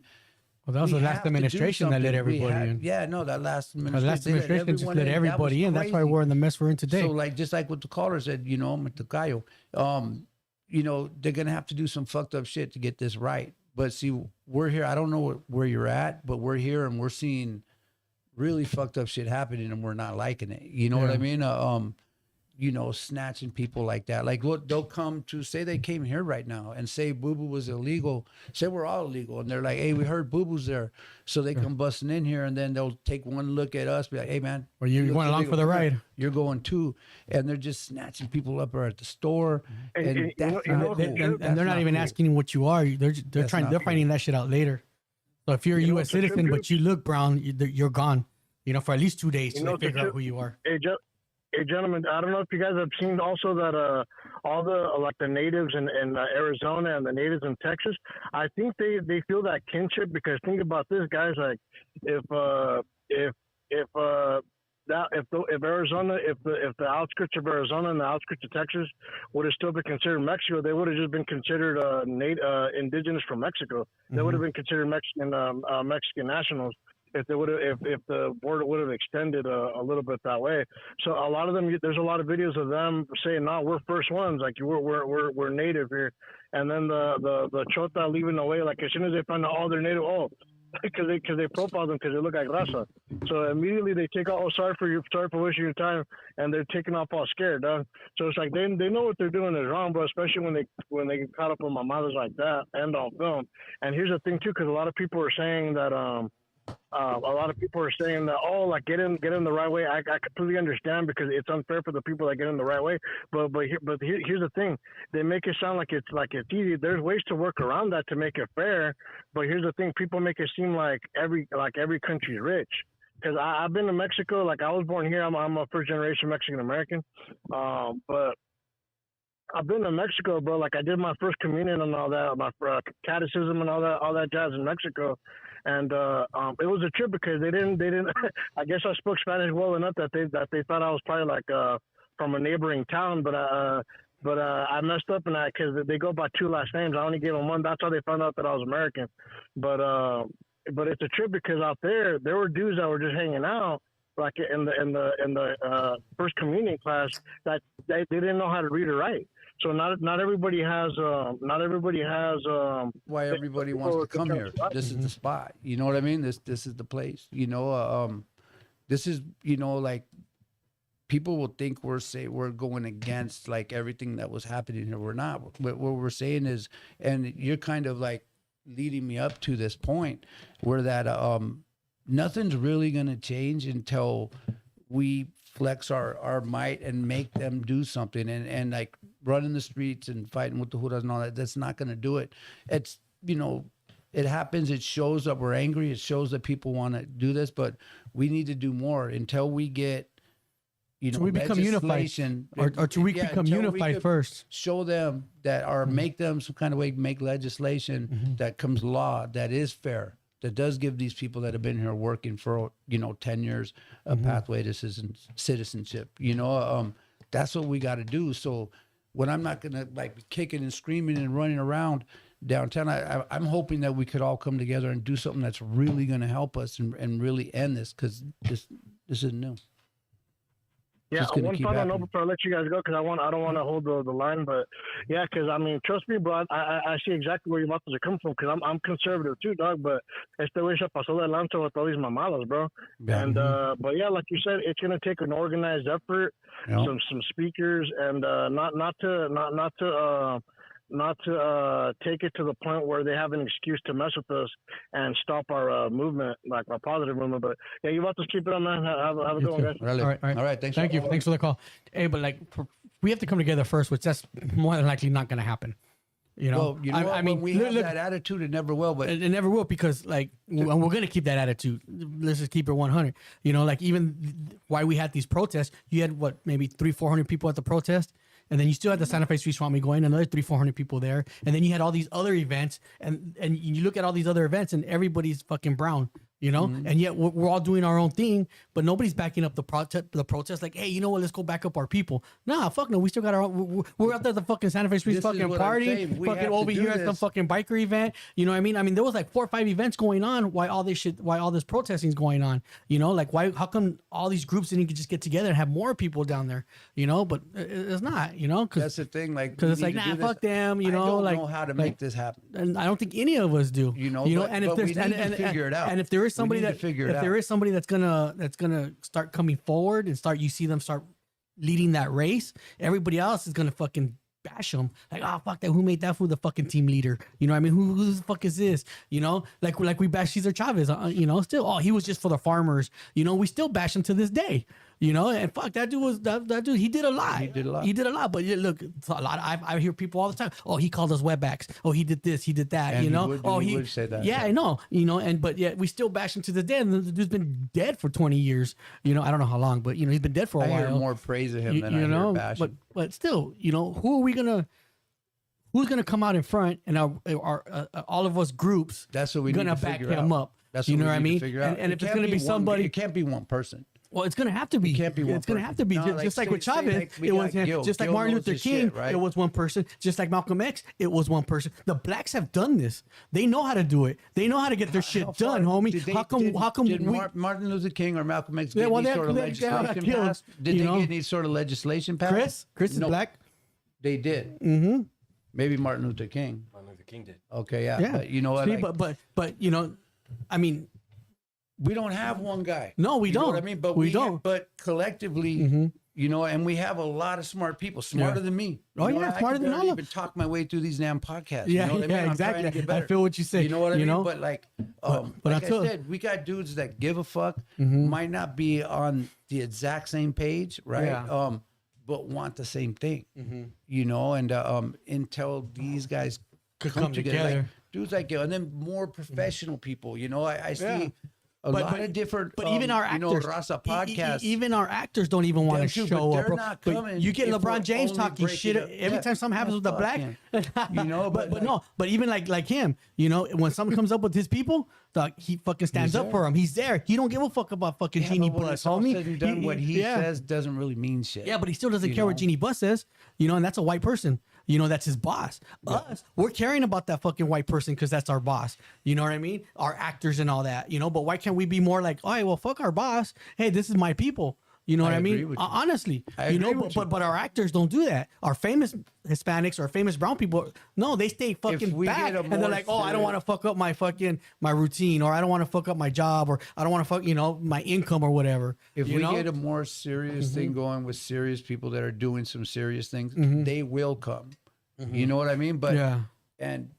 Well, that was the last administration that let everybody in. Yeah, no, that last administration. The last administration just let everybody in. That's why we're in the mess we're in today. So, just like what the caller said, Matacayo, they're going to have to do some fucked up shit to get this right. But see, we're here. I don't know where you're at, but we're here and we're seeing really fucked up shit happening and we're not liking it. You know what I mean? Snatching people like that. Like what they'll come to say they came here right now and say Boo Boo was illegal. Say we're all illegal. And they're like, hey, we heard Boo Boo's there. So they come busting in here and then they'll take one look at us, be like, hey man. Or you went along for the ride. You're going too. And they're just snatching people up or at the store. And they're not even asking you what you are. They're finding that shit out later. So if you're a U.S. citizen, but you look brown, you're gone. For at least 2 days to figure out who you are. Hey, gentlemen, I don't know if you guys have seen also that all the natives in Arizona and the natives in Texas, I think they feel that kinship because think about this, guys. Like if Arizona, if the outskirts of Arizona and the outskirts of Texas would have still been considered Mexico, they would have just been considered indigenous from Mexico. They would have been considered Mexican nationals. If the border would have extended a little bit that way. So a lot of them, there's a lot of videos of them saying, "No, we're first ones. Like we're native here." And then the chota leaving away. Like as soon as they find out, oh, they're native. Oh, because they profile them because they look like raza. So immediately they take out, oh, sorry for wasting your time, and they're taking off all scared, dog. So it's like they know what they're doing is wrong, bro. Especially when they get caught up with my mothers like that and on film. And here's the thing too, because a lot of people are saying that oh, like get in the right way. I completely understand because it's unfair for the people that get in the right way. But here's the thing: they make it sound like it's easy. There's ways to work around that to make it fair. But here's the thing: people make it seem like every country's rich. Because I've been to Mexico. Like I was born here. I'm a first generation Mexican American. But I've been to Mexico, bro. Like I did my first communion and all that, my catechism and all that jazz in Mexico. And it was a trip because they didn't. I guess I spoke Spanish well enough that they thought I was probably like from a neighboring town, but I messed up in that because they go by two last names. I only gave them one. That's how they found out that I was American. But it's a trip because out there were dudes that were just hanging out, like in the first communion class, that they didn't know how to read or write. So not everybody has why everybody wants to come here. This is the spot. You know what I mean? This is the place. You know, this is, you know, like people will think we're going against like everything that was happening here. We're not. What we're saying is, and you're kind of like leading me up to this point where that nothing's really gonna change until we flex our might and make them do something, and like running the streets and fighting with the Judas and all that. That's not going to do it. It's, you know, it happens. It shows that we're angry. It shows that people want to do this, but we need to do more until we get, you know, we become unified, or till we become unified first. Show them that, or make them some kind of way, make legislation that comes law that is fair, that does give these people that have been here working for, you know, 10 years a pathway to citizenship. You know, that's what we got to do. So when I'm not going to like be kicking and screaming and running around downtown, I'm hoping that we could all come together and do something that's really going to help us and really end this, because this is new. Yeah, one final note before I let you guys go, because I don't want to hold the line, but yeah, because I mean, trust me, bro, I see exactly where your mouths are coming from, because I'm conservative too, dog. But este güey se pasó de lanza with all these mamadas, bro. Yeah. And but yeah, like you said, it's gonna take an organized effort, some speakers, and not to take it to the point where they have an excuse to mess with us and stop our movement, like our positive movement. But yeah, you want to keep it on, man. Have a good one, guys. All right. Thank you. Thanks for the call. Hey, but like, we have to come together first, which that's more than likely not going to happen. You know, well, you know, I mean, we have that attitude. It never will, but it never will, because like we're going to keep that attitude. Let's just keep it 100. You know, like even why we had these protests, you had what, maybe 300-400 people at the protest. And then you still had the Santa Fe Street Swapmeet going, another 300-400 people there. And then you had all these other events, and you look at all these other events, and everybody's fucking brown, you know. And yet we're all doing our own thing, but nobody's backing up the protest. Like, hey, you know what? Let's go back up our people. Nah, fuck no. We still got our own. We're out there at the fucking Santa Fe Street fucking party, fucking over here at some fucking biker event. You know what I mean? I mean, there was like 4 or 5 events going on. Why all this protesting is going on? You know, like why? How come all these groups didn't just get together and have more people down there? You know, but it's not. You know, because that's the thing. Like, because it's like, nah, fuck them. You know, I don't like know how to make this happen. And I don't think any of us do. You know, and if there's figure it out. And if there is somebody that's gonna start coming forward and you see them start leading that race, everybody else is gonna fucking bash them. Like, oh, fuck that. Who made that fool the fucking team leader? You know what I mean? Who the fuck is this? You know, like we bash Cesar Chavez, you know, still, oh, he was just for the farmers. You know, we still bash him to this day. You know, and fuck, that dude was that dude. He did a lot. He did a lot. But yeah, look, it's a lot. I hear people all the time. Oh, he called us wetbacks. Oh, he did this. He did that. And you know. He would say that. Yeah, I know. You know, but yet we still bash him to the dead. And the dude's been dead for 20 years. You know, I don't know how long, but you know, he's been dead for a while. I hear more praise of him than I hear bashing. But still, you know, who's gonna come out in front, and our all of us groups? That's what we gonna need to back figure him out. up. That's you what know we what I need mean. to figure out. And if it's gonna be somebody, it can't be one person. Well, it's gonna have to be. It can't be one. It's gonna have to be. No, just like with Chavez, like it was him. Just like Gil Martin knows Luther his King, shit, right? it was one person. Just like Malcolm X, it was one person. The blacks have done this. They know how to do it. They know how to get their shit done, homie. Did Martin Luther King or Malcolm X get any sort of legislation passed? Did they get any sort of legislation passed? Chris is black. They did. Mm-hmm. Maybe Martin Luther King. Martin Luther King did. Okay, yeah. But you know what? See, but you know, I mean, we don't have one guy. No, we You know don't. what I mean? But We we don't. But collectively, you know, and we have a lot of smart people, smarter than me. Oh, You know, yeah, I smarter can than barely all of even talk my way through these damn podcasts. Yeah, you know what I mean? yeah, I'm trying to exactly. get better. I feel what you say. You know what I you mean? know? But like, but like I until- said, we got dudes that give a fuck, Mhm. might not be on the exact same page, right? Yeah. But want the same thing. Mhm. You know, and until these guys Could come come together, together. like dudes like you, and then more professional people. You know, I see. Yeah. A lot of different, but even our actors, you know, Raza podcasts. even our actors don't even want to Them too, but show they're up. Bro. not But coming you get if LeBron we're James only talking breaking shit it- every yeah. time something happens with the Fuck black. him. You know, but no, but even like him, you know, when someone comes up with his people, dog, he fucking stands He's up there. for him. He's there. He don't give a fuck about fucking Yeah, Jeannie but when Buss, it's all homie. said and done, what he yeah. says doesn't really mean shit. Yeah, but he still doesn't You care what know? Jeannie Buss says, you know, and that's a white person. You know, that's his boss. Us, we're caring about that fucking white person because that's our boss. You know what I mean? Our actors and all that, you know, but why can't we be more like, all right, well, fuck our boss. Hey, this is my people. You know what I agree mean? with you. Honestly, I you know, agree with you. but our actors don't do that. Our famous Hispanics or famous brown people, no, they stay fucking we back, get a and they're more like, oh, I don't serious- want to fuck up my routine, or I don't want to fuck up my job, or I don't want to fuck, you know, my income or whatever. If you we know? get a more serious thing going with serious people that are doing some serious things, they will come. You know what I mean? But yeah. and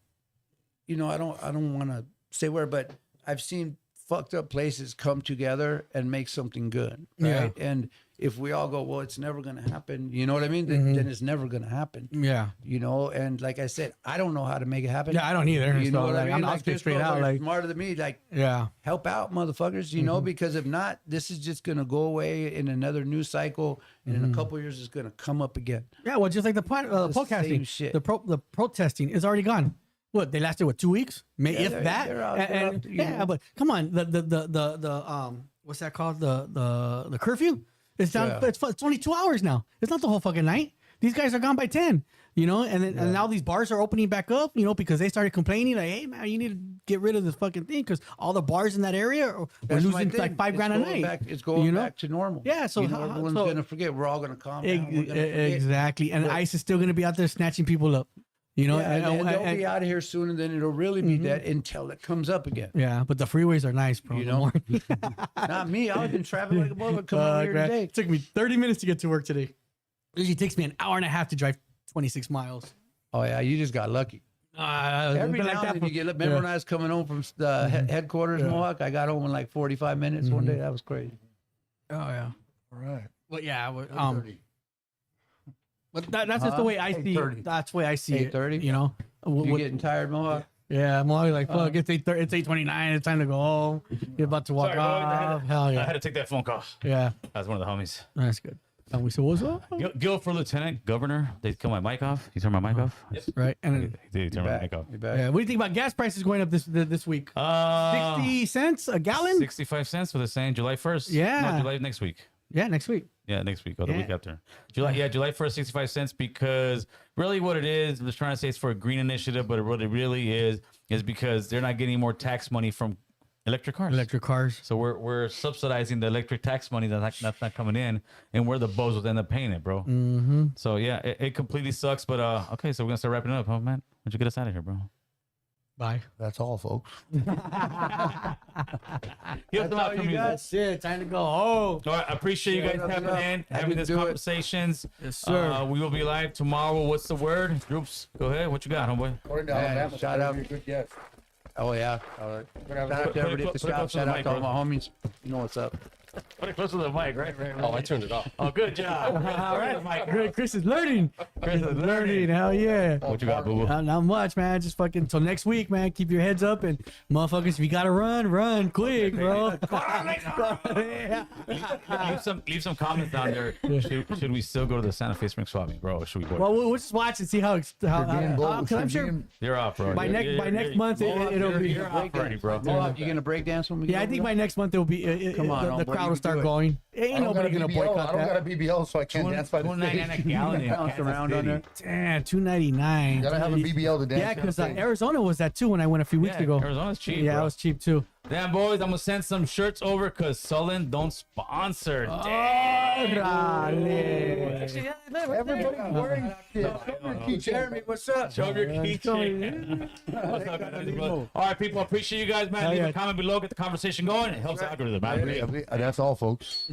you know, I don't want to say where, but I've seen fucked up places come together and make something good, right? Yeah. And if we all go, well, it's never going to happen. You know what I mean? Then it's never going to happen. Yeah. You know, and like I said, I don't know how to make it happen. Yeah, I don't either. You So, know what like, I mean? I'll Like stay this straight girls out, are like- smarter than me. Like, Yeah. help out, motherfuckers. You know, because if not, this is just going to go away in another news cycle, and in a couple years, it's going to come up again. Yeah, well, just like the The podcasting, same shit. the protesting is already gone. What, they lasted 2 weeks? Yeah, If they're- that. they're out- And- they're and- out, you yeah, know. but come on, the what's that called? The curfew. It's down. Yeah. It's only 2 hours now. It's not the whole fucking night. These guys are gone by 10. You know, and then, and now these bars are opening back up. You know, because they started complaining like, hey man, you need to get rid of this fucking thing because all the bars in that area are That's my losing thing. like $5 grand a It's going night. It's going you know? back to normal. Yeah, so You know, how- everyone's so- going to forget. We're all going to calm down. We're gonna forget. Exactly, and But- ICE is still going to be out there snatching people up. You know, Yeah, and they'll be and- out of here soon, and then it'll really be dead until it comes up again. yeah, but the freeways are nice, bro. You in the know? morning. Not me. I was in traffic like a mother coming over here man, today. it took me 30 minutes to get to work today. Usually takes me an hour and a half to drive 26 miles. Oh yeah, you just got lucky. It's Every been now and then you get. Remember when I was coming home from the headquarters, Yeah. Mohawk? I got home in like 45 minutes one day. That was crazy. Oh yeah. All right. Well, yeah. 8:30. But that's just the way I see. 8:30. That's the way I see it. 8:30? You know. You getting tired, Mohawk? Yeah, I'm always like, fuck. It's 8:30. It's 8:29. It's time to go home. You're about to walk Sorry, boy, off. Hell I yeah. had to take that phone call. Yeah, That's one of the homies. that's good. And we said, what's up? Gil for lieutenant governor. They cut my mic off. You turn my mic off. Yes. Right. And They turn my mic off. You back? yeah, what do you think about gas prices going up this week? 60 cents a gallon? 65 cents for the saying July 1st. Yeah. No, July next week. Yeah, next week. Yeah, next week or the Yeah. week after. July 1st, 65 cents, because really what it is, they're trying to say it's for a green initiative, but what it really is because they're not getting more tax money from electric cars. Electric cars. So we're subsidizing the electric tax money that's not coming in, and we're the bozos end up paying it, bro. Mm-hmm. So yeah, it completely sucks. But okay, so we're gonna start wrapping it up, huh, man? Why don't you get us out of here, bro? Bye. That's all, folks. That's it. Time to go home. All right, I appreciate you guys coming in, having these conversations. Yes, sir. We will be live tomorrow. What's the word? Groups, go ahead. What you got, homeboy? According to Man, Alabama, shout out. Good guess. Oh yeah. All right. Shout out to everybody at the Put it shop. close to the Shout out mic, to all bro. my homies. You know what's up. Put it close to the mic, right? Oh, I turned it off. Oh, good job. All right. Chris is learning. Chris is learning. Hell yeah. What you got, boo boo? Not much, man. Just fucking till next week, man. Keep your heads up and motherfuckers, if you gotta run quick, bro. leave some comments down there. Should we still go to the Santa Fe Spring Swapmeet, bro? Or should we go? Well, we'll just watch and see how cause I'm sure You're off, bro. by next month it'll be. You're off already, bro. Mohawk, you gonna break dance when we Yeah, go I think over by next month it'll be. Come on, the homeboy, crowd you will can start do it. going. Ain't I don't nobody got a gonna BBL. boycott I don't got a that. BBL, so I can't dance by the $2.99 a stage. gallon in Bounce Kansas around on City. there. Damn, $2.99. Gotta have a BBL to dance. Yeah, on because stage. Arizona was that too when I went a few weeks Yeah, ago. Arizona's cheap, Yeah, bro. it was cheap too. Damn, boys, I'm gonna send some shirts over because Sullen don't sponsor. Damn. Actually, yeah, Everybody's wearing shit. Jeremy, what's up? Show your keychain. What's up, guys? All right, people, appreciate you guys, man. Leave a comment below, get the conversation going. It helps the algorithm, man. That's all, folks.